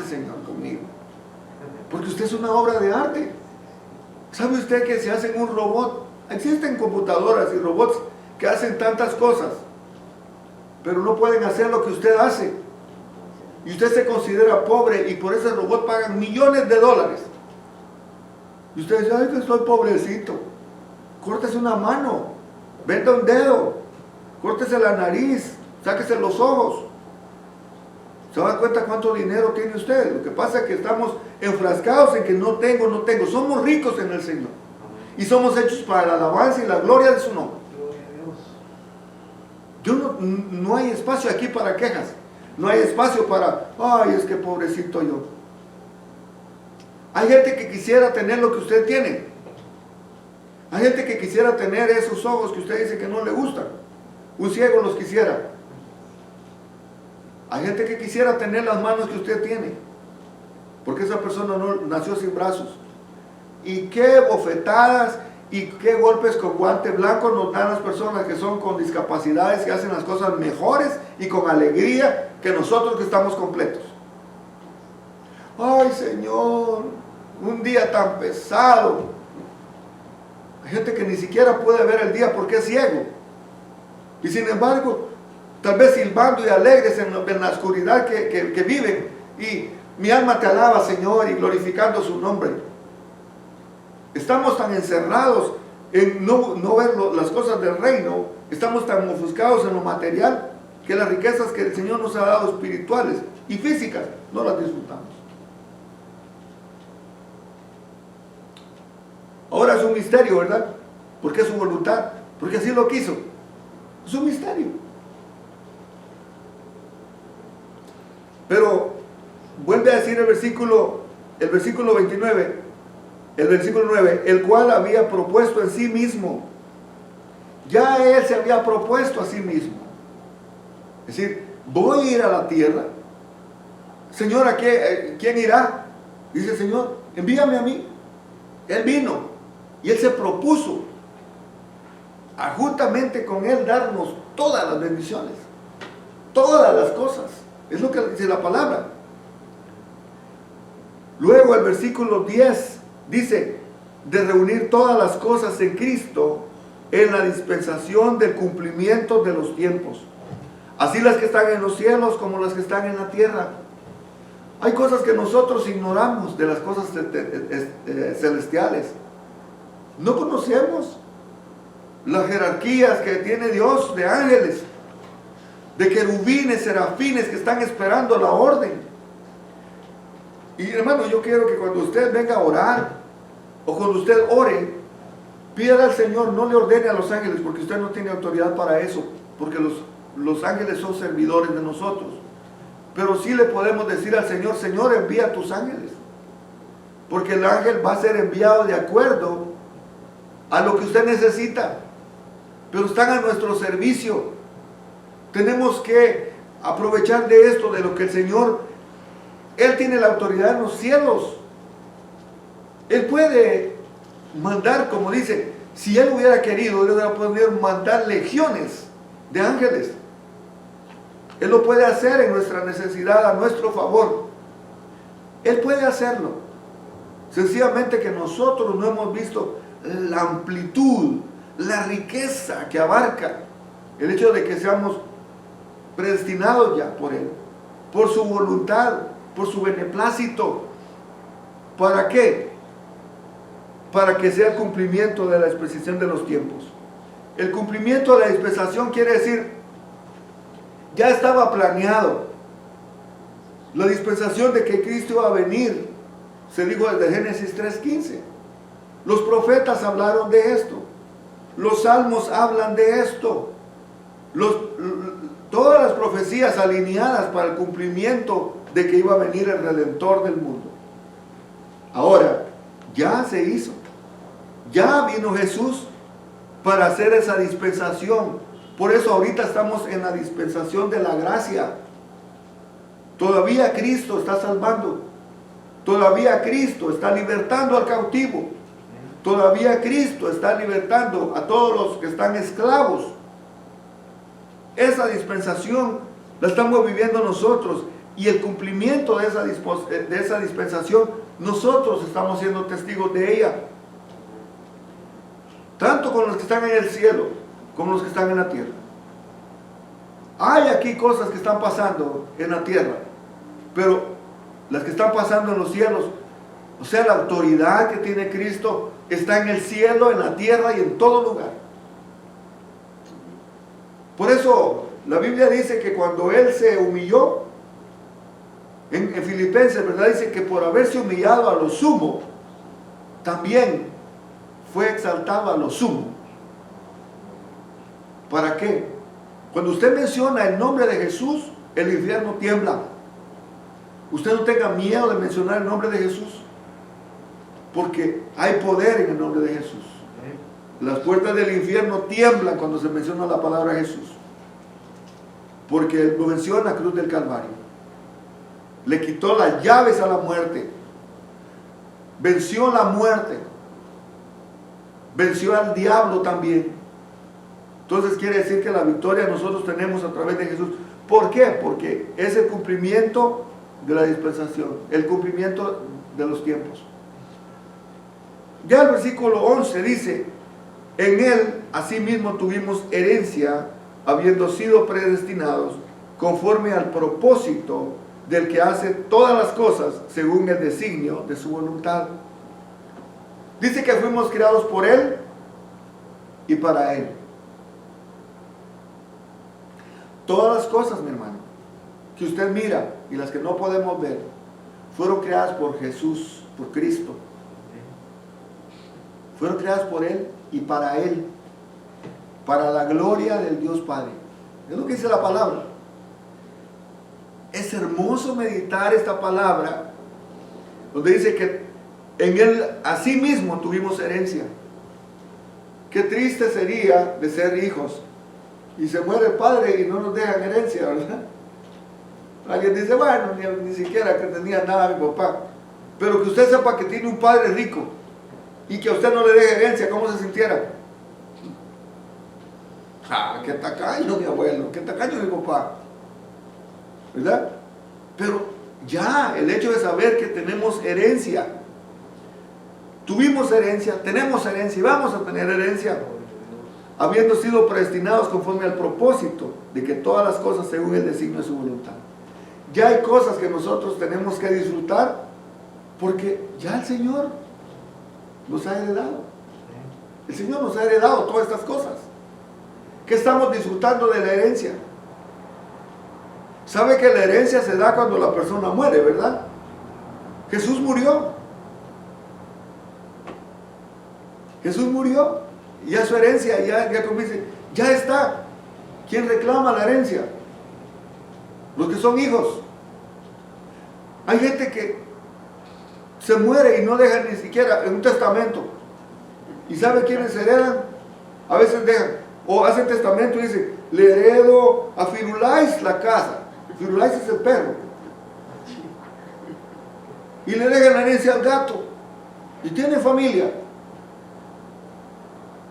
Señor, conmigo, porque usted es una obra de arte. ¿Sabe usted que si hacen un robot, existen computadoras y robots que hacen tantas cosas, pero no pueden hacer lo que usted hace? Y usted se considera pobre y por ese robot pagan millones de dólares. Y usted dice, ay, que estoy pobrecito. Córtese una mano, venda un dedo, córtese la nariz, sáquese los ojos. ¿Se da cuenta cuánto dinero tiene usted? Lo que pasa es que estamos enfrascados en que no tengo. Somos ricos en el Señor. Y somos hechos para la alabanza y la gloria de su nombre. No hay espacio aquí para quejas. No hay espacio para, ay, es que pobrecito yo. Hay gente que quisiera tener lo que usted tiene. Hay gente que quisiera tener esos ojos que usted dice que no le gustan. Un ciego los quisiera. Hay gente que quisiera tener las manos que usted tiene, porque esa persona no nació sin brazos. y qué bofetadas y qué golpes con guante blanco nos dan las personas que son con discapacidades y hacen las cosas mejores y con alegría que nosotros que estamos completos. Ay, Señor, un día tan pesado. Hay gente que ni siquiera puede ver el día porque es ciego. Y sin embargo, tal vez silbando y alegres en la oscuridad que viven. Y mi alma te alaba, Señor, y glorificando su nombre. Estamos tan encerrados en no ver las cosas del reino. Estamos tan ofuscados en lo material que las riquezas que el Señor nos ha dado espirituales y físicas no las disfrutamos. Ahora es un misterio, ¿verdad? Porque es su voluntad, porque así lo quiso. Es un misterio. Pero vuelve a decir el versículo 29, el versículo 9, el cual había propuesto en sí mismo. Ya él se había propuesto a sí mismo. Es decir, voy a ir a la tierra. Señor, ¿a quién irá? Dice el Señor, envíame a mí. Él vino y él se propuso a juntamente con él darnos todas las bendiciones, todas las cosas. Es lo que dice la palabra. Luego el versículo 10 dice, de reunir todas las cosas en Cristo en la dispensación del cumplimiento de los tiempos. Así las que están en los cielos como las que están en la tierra. Hay cosas que nosotros ignoramos de las cosas celestiales. No conocemos las jerarquías que tiene Dios de ángeles, de querubines, serafines que están esperando la orden. Y hermano, yo quiero que cuando usted venga a orar, o cuando usted ore, pida al Señor, no le ordene a los ángeles, porque usted no tiene autoridad para eso, porque los ángeles son servidores de nosotros. Pero sí le podemos decir al Señor, Señor, envía a tus ángeles, porque el ángel va a ser enviado de acuerdo a lo que usted necesita, pero están a nuestro servicio. Tenemos que aprovechar de esto, de lo que el Señor, Él tiene la autoridad en los cielos. Él puede mandar, como dice, si Él hubiera querido, Él hubiera podido mandar legiones de ángeles. Él lo puede hacer en nuestra necesidad, a nuestro favor. Él puede hacerlo. Sencillamente que nosotros no hemos visto la amplitud, la riqueza que abarca el hecho de que seamos predestinados ya por Él, por su voluntad, por su beneplácito. ¿Para qué? Para que sea el cumplimiento de la dispensación de los tiempos. El cumplimiento de la dispensación quiere decir, ya estaba planeado. La dispensación de que Cristo iba a venir, se dijo desde Génesis 3:15. Los profetas hablaron de esto. Los salmos hablan de esto. Todas las profecías alineadas para el cumplimiento de que iba a venir el Redentor del mundo. Ahora, ya se hizo. Ya vino Jesús para hacer esa dispensación. Por eso ahorita estamos en la dispensación de la gracia. Todavía Cristo está salvando. Todavía Cristo está libertando al cautivo. Todavía Cristo está libertando a todos los que están esclavos. Esa dispensación la estamos viviendo nosotros. Y el cumplimiento de esa dispensación, nosotros estamos siendo testigos de ella. Tanto con los que están en el cielo, como los que están en la tierra. Hay aquí cosas que están pasando en la tierra, pero las que están pasando en los cielos, o sea, la autoridad que tiene Cristo está en el cielo, en la tierra y en todo lugar. Por eso la Biblia dice que cuando Él se humilló, en Filipenses, ¿verdad? Dice que por haberse humillado a lo sumo, también fue exaltado a lo sumo. ¿Para qué? Cuando usted menciona el nombre de Jesús, el infierno tiembla. Usted no tenga miedo de mencionar el nombre de Jesús, porque hay poder en el nombre de Jesús. Las puertas del infierno tiemblan cuando se menciona la palabra Jesús, porque lo menciona la cruz del Calvario. Le quitó las llaves a la muerte, venció la muerte, venció al diablo también. Entonces quiere decir que la victoria nosotros tenemos a través de Jesús. ¿Por qué? Porque es el cumplimiento de la dispensación, el cumplimiento de los tiempos. Ya el versículo 11 dice: en él asimismo tuvimos herencia, habiendo sido predestinados conforme al propósito del que hace todas las cosas según el designio de su voluntad. Dice que fuimos creados por él y para él. Todas las cosas, mi hermano, que usted mira y las que no podemos ver, fueron creadas por Jesús, por Cristo. Fueron creadas por él y para él, para la gloria del Dios Padre. Es lo que dice la palabra. Es hermoso meditar esta palabra, donde dice que en él asimismo tuvimos herencia. Qué triste sería de ser hijos y se muere el padre y no nos dejan herencia, ¿verdad? Alguien dice, bueno, ni siquiera que tenía nada mi papá. Pero que usted sepa que tiene un padre rico y que a usted no le deje herencia, ¿cómo se sintiera? Ah, qué tacaño mi abuelo, qué tacaño mi papá, ¿verdad? Pero ya el hecho de saber que tenemos herencia, tuvimos herencia, tenemos herencia y vamos a tener herencia, habiendo sido predestinados conforme al propósito de que todas las cosas según el designio de su voluntad. Ya hay cosas que nosotros tenemos que disfrutar porque ya el Señor nos ha heredado. El Señor nos ha heredado todas estas cosas. ¿Qué estamos disfrutando de la herencia? ¿Sabe que la herencia se da cuando la persona muere, verdad? Jesús murió. Jesús murió. Y ya su herencia, ya como dice, ya está. ¿Quién reclama la herencia? Los que son hijos. Hay gente que se muere y no deja ni siquiera en un testamento. ¿Y sabe quiénes heredan? A veces dejan, o hacen testamento y dicen, le heredo a Firulais la casa. Firulais es el perro. Y le dejan la herencia al gato. Y tiene familia.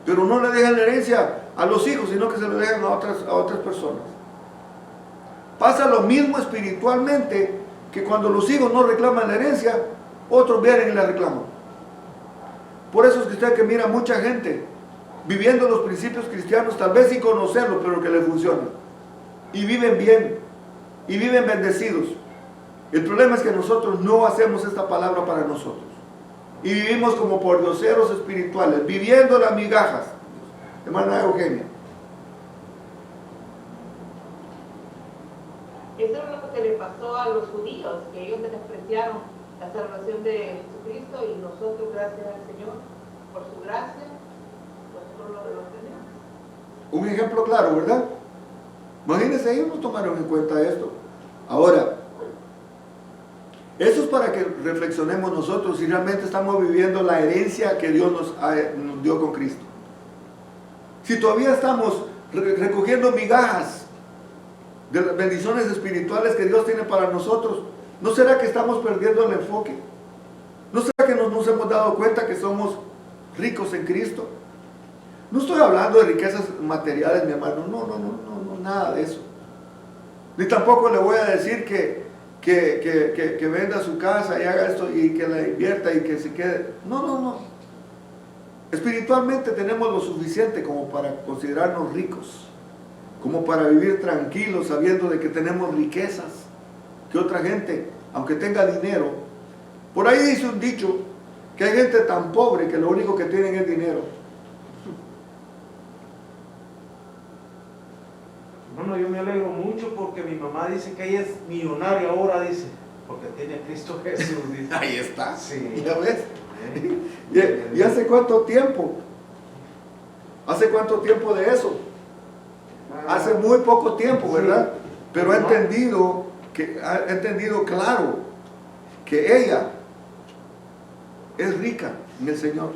Pero no le dejan la herencia a los hijos, sino que se lo dejan a otras personas. Pasa lo mismo espiritualmente, que cuando los hijos no reclaman la herencia, otros vienen y la reclaman. Por eso es que usted que mira mucha gente viviendo los principios cristianos, tal vez sin conocerlos, pero que le funcionan. Y viven bien, y viven bendecidos. El problema es que nosotros no hacemos esta palabra para nosotros. Y vivimos como pordioseros espirituales, viviendo las migajas. Hermana Eugenia. Eso es lo que le pasó a los judíos, que ellos despreciaron la salvación de Jesucristo y nosotros, gracias al Señor, por su gracia, nosotros lo tenemos. Un ejemplo claro, ¿verdad? Imagínense, ellos no tomaron en cuenta esto. Ahora, eso es para que reflexionemos nosotros si realmente estamos viviendo la herencia que Dios nos dio con Cristo. Si todavía estamos recogiendo migajas de las bendiciones espirituales que Dios tiene para nosotros, ¿no será que estamos perdiendo el enfoque? ¿No será que nos hemos dado cuenta que somos ricos en Cristo? No estoy hablando de riquezas materiales, mi hermano, no, nada de eso. Ni tampoco le voy a decir que venda su casa y haga esto y que la invierta y que se quede. No. Espiritualmente tenemos lo suficiente como para considerarnos ricos, como para vivir tranquilos sabiendo de que tenemos riquezas, que otra gente, aunque tenga dinero, por ahí dice un dicho que hay gente tan pobre que lo único que tienen es dinero. Bueno, yo me alegro mucho porque mi mamá dice que ella es millonaria ahora, dice, porque tiene a Cristo Jesús. Dice. Ahí está, sí. ¿Ya ves? ¿Y hace cuánto tiempo? ¿Hace cuánto tiempo de eso? Hace muy poco tiempo, ¿verdad? Sí. Pero ha entendido claro que ella es rica en el Señor.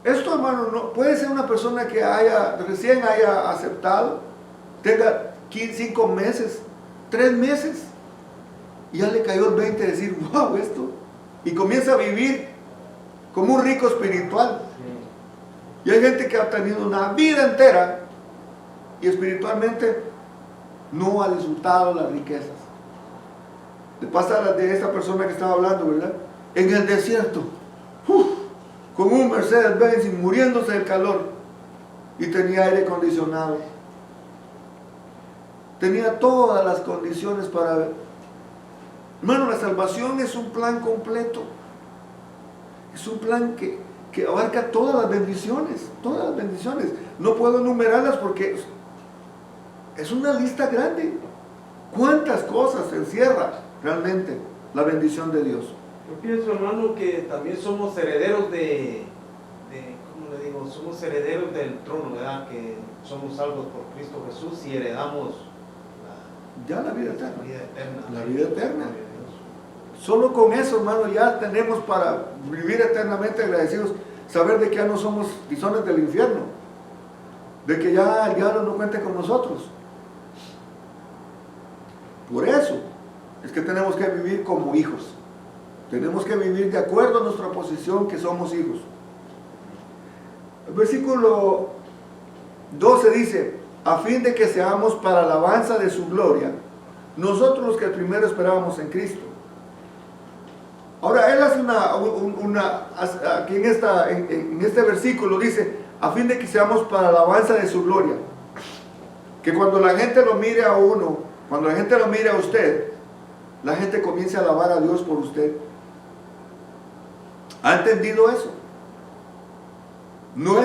Esto, hermano, no puede ser una persona que recién haya aceptado, tenga 5 meses, 3 meses, y ya le cayó el 20 de decir, wow, esto, y comienza a vivir como un rico espiritual. Y hay gente que ha tenido una vida entera y espiritualmente no ha disfrutado las riquezas. Le pasa a la de esta persona que estaba hablando, ¿verdad? En el desierto, con un Mercedes-Benz y muriéndose del calor, y tenía aire acondicionado. Tenía todas las condiciones para ver. Hermano, la salvación es un plan completo. Es un plan que abarca todas las bendiciones, todas las bendiciones. No puedo enumerarlas porque es una lista grande. ¿Cuántas cosas encierra realmente la bendición de Dios? Yo pienso, hermano, que también somos herederos ¿cómo le digo? Somos herederos del trono, ¿verdad? Que somos salvos por Cristo Jesús y heredamos la vida eterna. La vida eterna. Gloria a Dios. Solo con eso, hermano, ya tenemos para vivir eternamente agradecidos, saber de que ya no somos tizones del infierno, de que ya el diablo no cuente con nosotros. Por eso es que tenemos que vivir como hijos. Tenemos que vivir de acuerdo a nuestra posición, que somos hijos. El versículo 12 dice: a fin de que seamos para alabanza de su gloria, nosotros los que primero esperábamos en Cristo. Ahora, él hace aquí en este versículo dice: a fin de que seamos para alabanza de su gloria. Que cuando la gente lo mire a uno, cuando la gente lo mire a usted, la gente comience a alabar a Dios por usted. ¿Ha entendido eso? No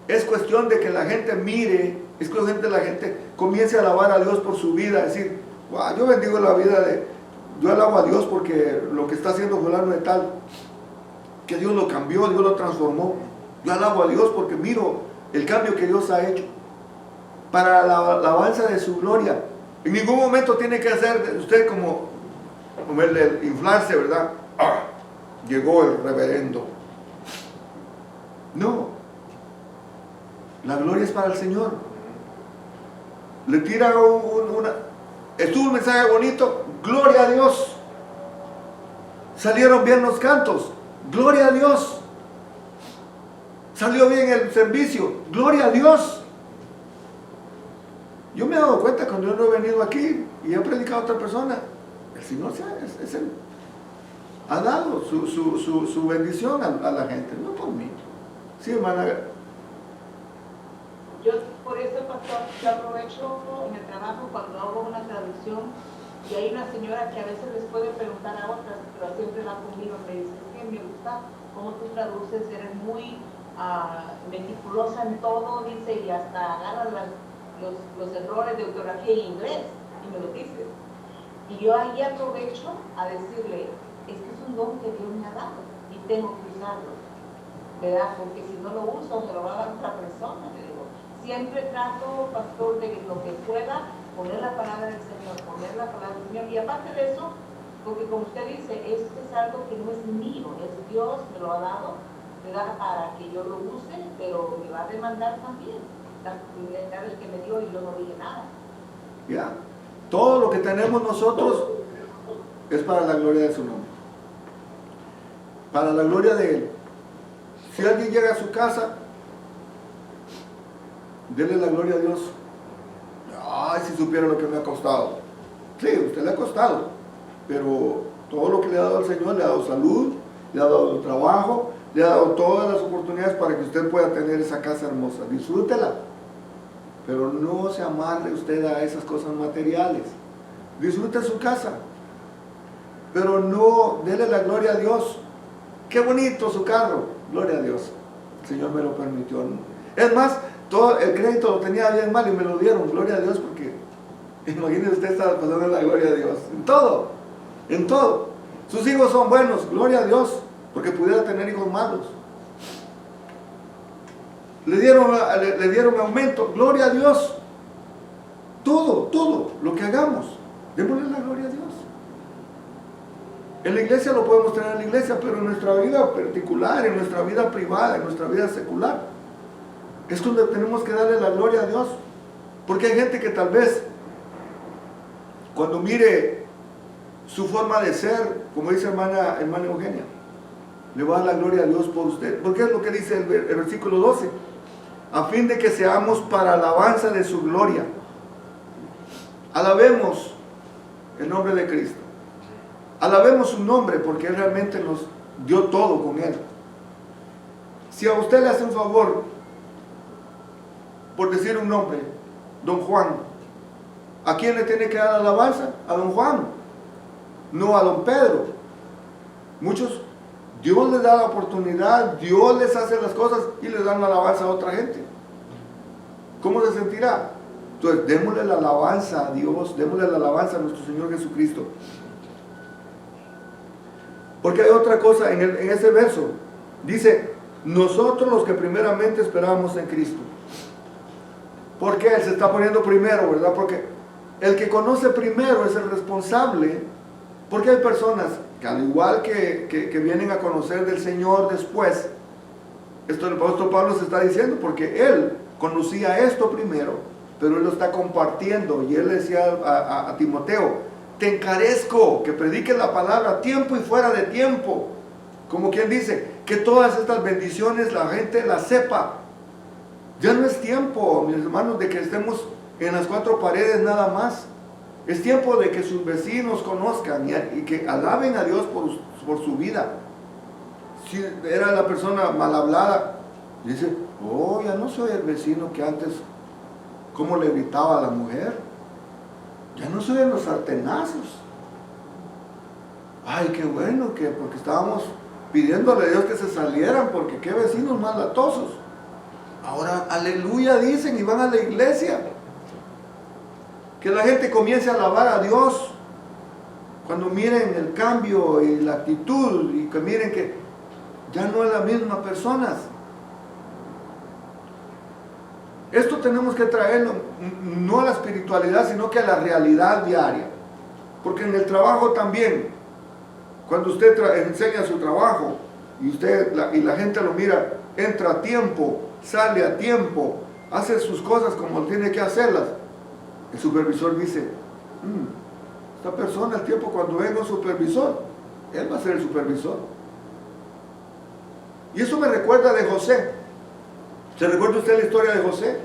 es cuestión de que la gente mire, es cuestión de que la gente comience a alabar a Dios por su vida, decir: wow, yo bendigo la vida yo alabo a Dios porque lo que está haciendo fulano de tal, que Dios lo cambió, Dios lo transformó. Yo alabo a Dios porque miro el cambio que Dios ha hecho para la alabanza de su gloria. En ningún momento tiene que hacer usted como el de inflarse, ¿verdad? ¡Ah! Llegó el reverendo. No. La gloria es para el Señor. Le tira estuvo un mensaje bonito, gloria a Dios. Salieron bien los cantos, gloria a Dios. Salió bien el servicio, gloria a Dios. Yo me he dado cuenta cuando yo no he venido aquí y he predicado a otra persona, el Señor ha dado su bendición a la gente, no por mí. Sí, hermana. Yo por eso, pastor, yo aprovecho en el trabajo cuando hago una traducción y hay una señora que a veces les puede preguntar a otras, pero siempre va conmigo, me dice: es que me gusta cómo tú traduces, eres muy meticulosa en todo, dice, y hasta agarras los errores de ortografía en inglés y me lo dices. Y yo ahí aprovecho a decirle: es que es un don que Dios me ha dado y tengo que usarlo, ¿verdad? Porque si no lo uso, me lo va a dar otra persona, le digo. Siempre trato, pastor, de lo que pueda poner la palabra del Señor, poner la palabra del Señor. Y aparte de eso, porque como usted dice, esto es algo que no es mío, es Dios, me lo ha dado, ¿verdad? Para que yo lo use, pero me va a demandar también las prioridades que me dio y yo no dije nada. Ya, todo lo que tenemos nosotros es para la gloria de su nombre, para la gloria de Él. Si alguien llega a su casa, dele la gloria a Dios. Ay, si supiera lo que me ha costado. Sí, a usted le ha costado, pero todo lo que le ha dado al Señor, le ha dado salud, le ha dado trabajo, le ha dado todas las oportunidades para que usted pueda tener esa casa hermosa. Disfrútela, pero no se amarre usted a esas cosas materiales. Disfrute su casa, pero no, dele la gloria a Dios. Qué bonito su carro, gloria a Dios, el Señor me lo permitió. Es más, todo el crédito lo tenía bien mal y me lo dieron, gloria a Dios, porque imagínese usted estar pasando la gloria a Dios en todo, en todo. Sus hijos son buenos, gloria a Dios, porque pudiera tener hijos malos. Le dieron aumento, gloria a Dios. Todo lo que hagamos, démosle la gloria a Dios. En la iglesia lo podemos tener en la iglesia, pero en nuestra vida particular, en nuestra vida privada, en nuestra vida secular, es donde tenemos que darle la gloria a Dios. Porque hay gente que tal vez, cuando mire su forma de ser, como dice hermana Eugenia, le va a dar la gloria a Dios por usted. Porque es lo que dice el versículo 12. A fin de que seamos para alabanza de su gloria. Alabemos el nombre de Cristo. Alabemos su nombre porque Él realmente nos dio todo con Él. Si a usted le hace un favor, por decir un nombre, Don Juan, ¿a quién le tiene que dar alabanza? A Don Juan, no a Don Pedro. Muchos, Dios les da la oportunidad, Dios les hace las cosas y les dan la alabanza a otra gente. ¿Cómo se sentirá? Entonces, démosle la alabanza a Dios, démosle la alabanza a nuestro Señor Jesucristo. Porque hay otra cosa en ese verso. Dice, nosotros los que primeramente esperábamos en Cristo. ¿Por qué? Él se está poniendo primero, ¿verdad? Porque el que conoce primero es el responsable. Porque hay personas que al igual que vienen a conocer del Señor después, esto el apóstol Pablo se está diciendo, porque él conocía esto primero, pero él lo está compartiendo, y él decía a Timoteo, te encarezco que prediques la palabra a tiempo y fuera de tiempo, como quien dice, que todas estas bendiciones la gente las sepa. Ya no es tiempo, mis hermanos, de que estemos en las cuatro paredes nada más. Es tiempo de que sus vecinos conozcan y que alaben a Dios por su vida. Si era la persona mal hablada, dice, oh, ya no soy el vecino que antes, cómo le gritaba a la mujer. Ya no soy de los sartenazos. Ay, qué bueno, porque estábamos pidiéndole a Dios que se salieran, porque qué vecinos más latosos. Ahora, aleluya dicen y van a la iglesia. Que la gente comience a alabar a Dios cuando miren el cambio y la actitud y que miren que ya no es la misma personas. Esto tenemos que traerlo no a la espiritualidad, sino que a la realidad diaria. Porque en el trabajo también, cuando usted enseña su trabajo y la gente lo mira, entra a tiempo, sale a tiempo, hace sus cosas como tiene que hacerlas, el supervisor dice, esta persona, el tiempo cuando venga un supervisor, él va a ser el supervisor. Y eso me recuerda de José. ¿Se recuerda usted la historia de José?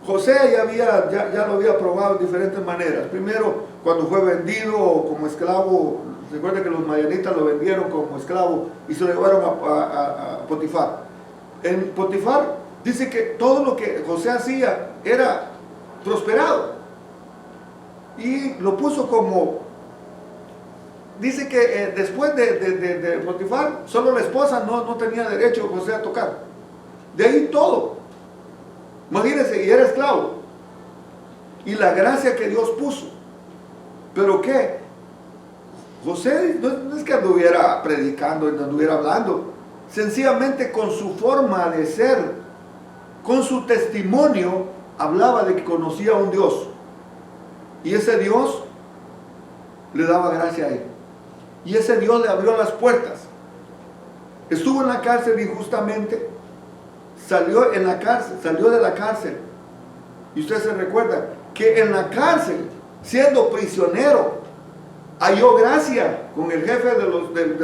José ya lo había probado de diferentes maneras. Primero, cuando fue vendido como esclavo, recuerda que los madianitas lo vendieron como esclavo y se lo llevaron a Potifar. En Potifar dice que todo lo que José hacía era prosperado. Y lo puso como, dice que después de Potifar, solo la esposa no tenía derecho José a tocar. De ahí todo. Imagínense, y era esclavo. Y la gracia que Dios puso. ¿Pero qué? José no es que anduviera predicando, no anduviera hablando. Sencillamente con su forma de ser, con su testimonio, hablaba de que conocía a un Dios. Y ese Dios le daba gracia a él. Y ese Dios le abrió las puertas. Estuvo en la cárcel injustamente. Salió de la cárcel. Y usted se recuerda que en la cárcel, siendo prisionero, halló gracia con el jefe de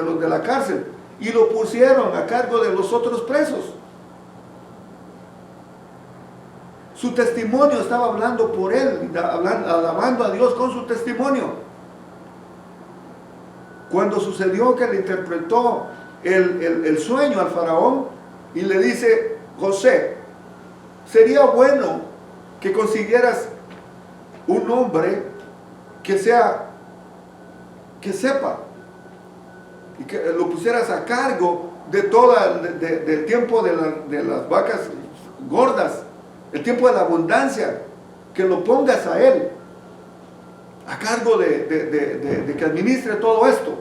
los de la cárcel. Y lo pusieron a cargo de los otros presos. Su testimonio estaba hablando por él, alabando a Dios con su testimonio. Cuando sucedió que le interpretó el sueño al faraón y le dice, José, sería bueno que consiguieras un hombre que sepa y que lo pusieras a cargo de del tiempo de las vacas gordas, el tiempo de la abundancia, que lo pongas a él a cargo de que administre todo esto.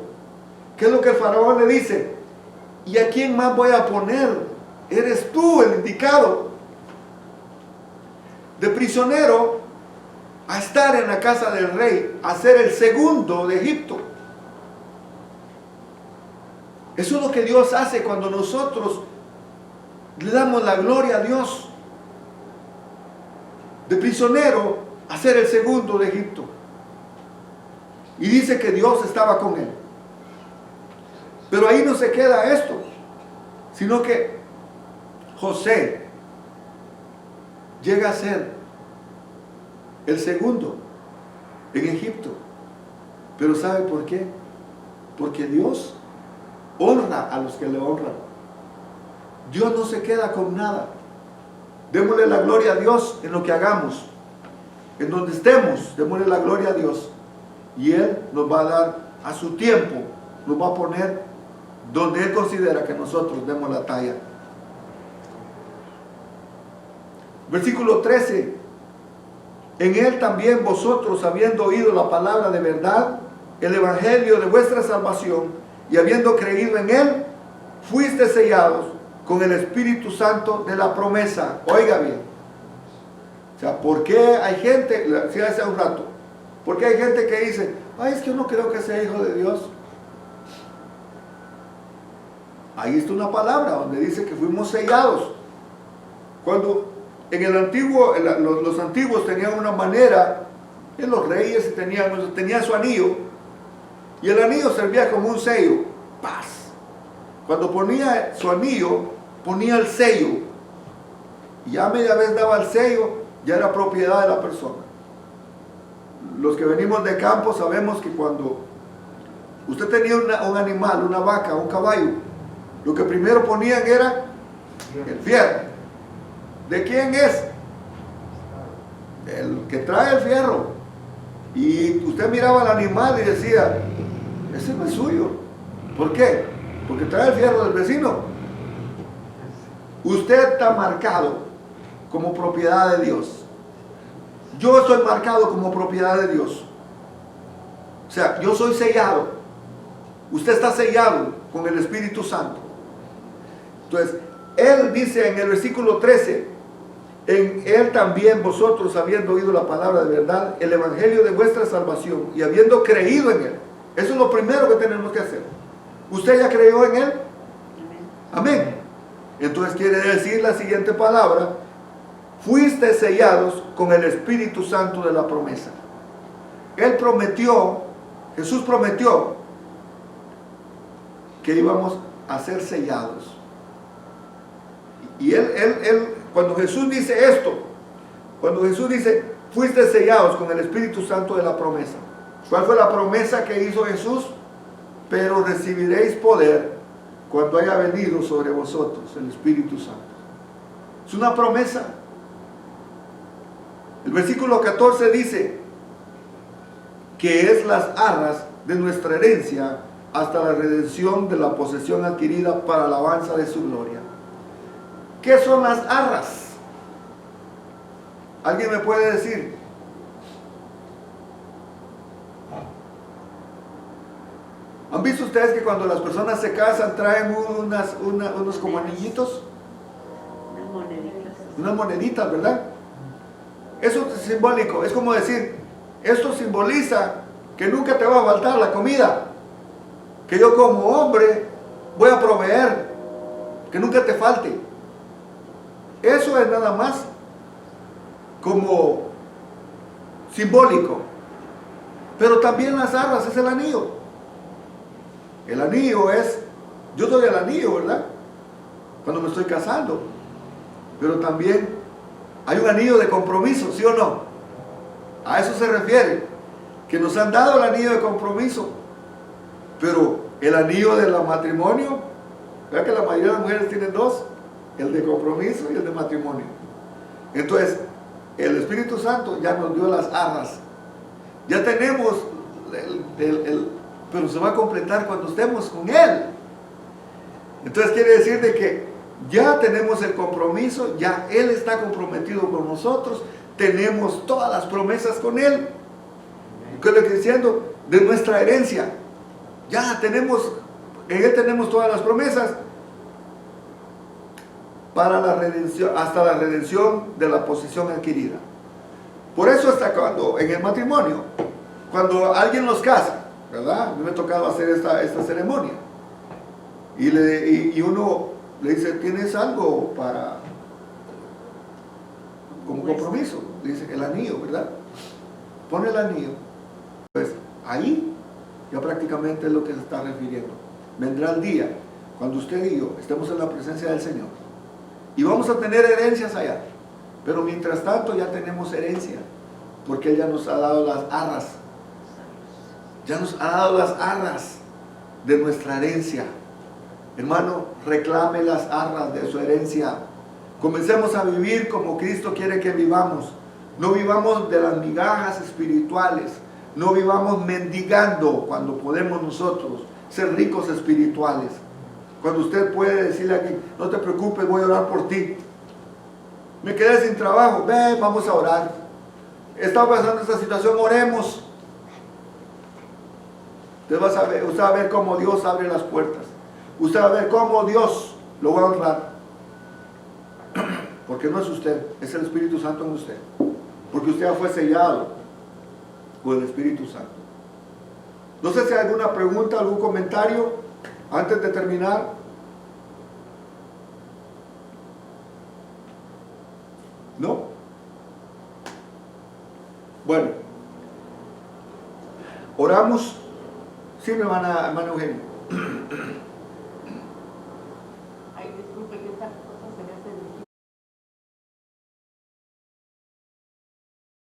¿Qué es lo que el faraón le dice? ¿Y a quién más voy a poner? Eres tú el indicado. De prisionero a estar en la casa del rey, a ser el segundo de Egipto. Eso es lo que Dios hace cuando nosotros le damos la gloria a Dios. De prisionero a ser el segundo de Egipto. Y dice que Dios estaba con él. Pero ahí no se queda esto, sino que José llega a ser el segundo en Egipto. Pero ¿sabe por qué? Porque Dios honra a los que le honran. Dios no se queda con nada. Démosle la gloria a Dios en lo que hagamos. En donde estemos, démosle la gloria a Dios. Y Él nos va a dar a su tiempo, nos va a poner donde Él considera que nosotros demos la talla. Versículo 13. En Él también vosotros, habiendo oído la palabra de verdad, el evangelio de vuestra salvación, y habiendo creído en Él, fuiste sellados con el Espíritu Santo de la promesa. Oiga bien. O sea, ¿por qué hay gente, decía hace un rato, por qué hay gente que dice, ay, es que yo no creo que sea hijo de Dios? Ahí está una palabra donde dice que fuimos sellados. Cuando en el antiguo, los antiguos tenían una manera, en los reyes tenían su anillo, y el anillo servía como un sello, paz. Cuando ponía su anillo, ponía el sello, y ya media vez daba el sello, ya era propiedad de la persona. Los que venimos de campo sabemos que cuando usted tenía un animal, una vaca, un caballo, lo que primero ponían era el fierro. ¿De quién es? El que trae el fierro. Y usted miraba al animal y decía, ese no es suyo. ¿Por qué? Porque trae el fierro del vecino. Usted está marcado como propiedad de Dios. Yo estoy marcado como propiedad de Dios. O sea, yo soy sellado. Usted está sellado con el Espíritu Santo. Entonces, Él dice en el versículo 13, en Él también vosotros, habiendo oído la palabra de verdad, el evangelio de vuestra salvación, y habiendo creído en Él. Eso es lo primero que tenemos que hacer. ¿Usted ya creyó en Él? Amén. Entonces quiere decir la siguiente palabra, fuiste sellados con el Espíritu Santo de la promesa. Él prometió, Jesús prometió que íbamos a ser sellados. Y cuando Jesús dice esto, cuando Jesús dice, fuiste sellados con el Espíritu Santo de la promesa. ¿Cuál fue la promesa que hizo Jesús? Pero recibiréis poder cuando haya venido sobre vosotros el Espíritu Santo. Es una promesa. El versículo 14 dice que es las arras de nuestra herencia hasta la redención de la posesión adquirida para alabanza de su gloria. ¿Qué son las arras? ¿Alguien me puede decir? ¿Han visto ustedes que cuando las personas se casan traen unos como anillitos? Unas moneditas, ¿verdad? Eso es simbólico, es como decir, esto simboliza que nunca te va a faltar la comida, que yo como hombre voy a proveer, que nunca te falte. Eso es nada más como simbólico. Pero también las arras es el anillo. El anillo es, yo doy el anillo, ¿verdad? Cuando me estoy casando. Pero también hay un anillo de compromiso, ¿sí o no? A eso se refiere, que nos han dado el anillo de compromiso. Pero el anillo del matrimonio, ¿verdad que la mayoría de las mujeres tienen dos? El de compromiso y el de matrimonio. Entonces, el Espíritu Santo ya nos dio las arras. Ya tenemos pero se va a completar cuando estemos con Él. Entonces quiere decir de que ya tenemos el compromiso, ya Él está comprometido con nosotros, tenemos todas las promesas con Él. ¿Qué es lo que estoy diciendo? De nuestra herencia. Ya tenemos, en Él tenemos todas las promesas para la redención, hasta la redención de la posesión adquirida. Por eso hasta cuando en el matrimonio, cuando alguien los casa, ¿verdad? A mí me ha tocado hacer esta ceremonia. Y uno le dice, ¿tienes algo para como compromiso? Le dice, el anillo, ¿verdad? Pone el anillo. Pues ahí ya prácticamente es lo que se está refiriendo. vendrá el día cuando usted y yo estemos en la presencia del Señor y vamos a tener herencias allá. Pero mientras tanto ya tenemos herencia, porque Él ya nos ha dado las arras. Ya nos ha dado las arras de nuestra herencia. Hermano, reclame las arras de su herencia. Comencemos a vivir como Cristo quiere que vivamos. No vivamos de las migajas espirituales. No vivamos mendigando cuando podemos nosotros ser ricos espirituales. Cuando usted puede decirle aquí, no te preocupes, voy a orar por ti. Me quedé sin trabajo, ven, vamos a orar. Está pasando esta situación, oremos. Usted va a ver cómo Dios abre las puertas. Usted va a ver cómo Dios lo va a honrar. Porque no es usted, es el Espíritu Santo en usted. Porque usted ya fue sellado con el Espíritu Santo. No sé si hay alguna pregunta, algún comentario antes de terminar. ¿No? Bueno, oramos. Sí, hermana Eugenia.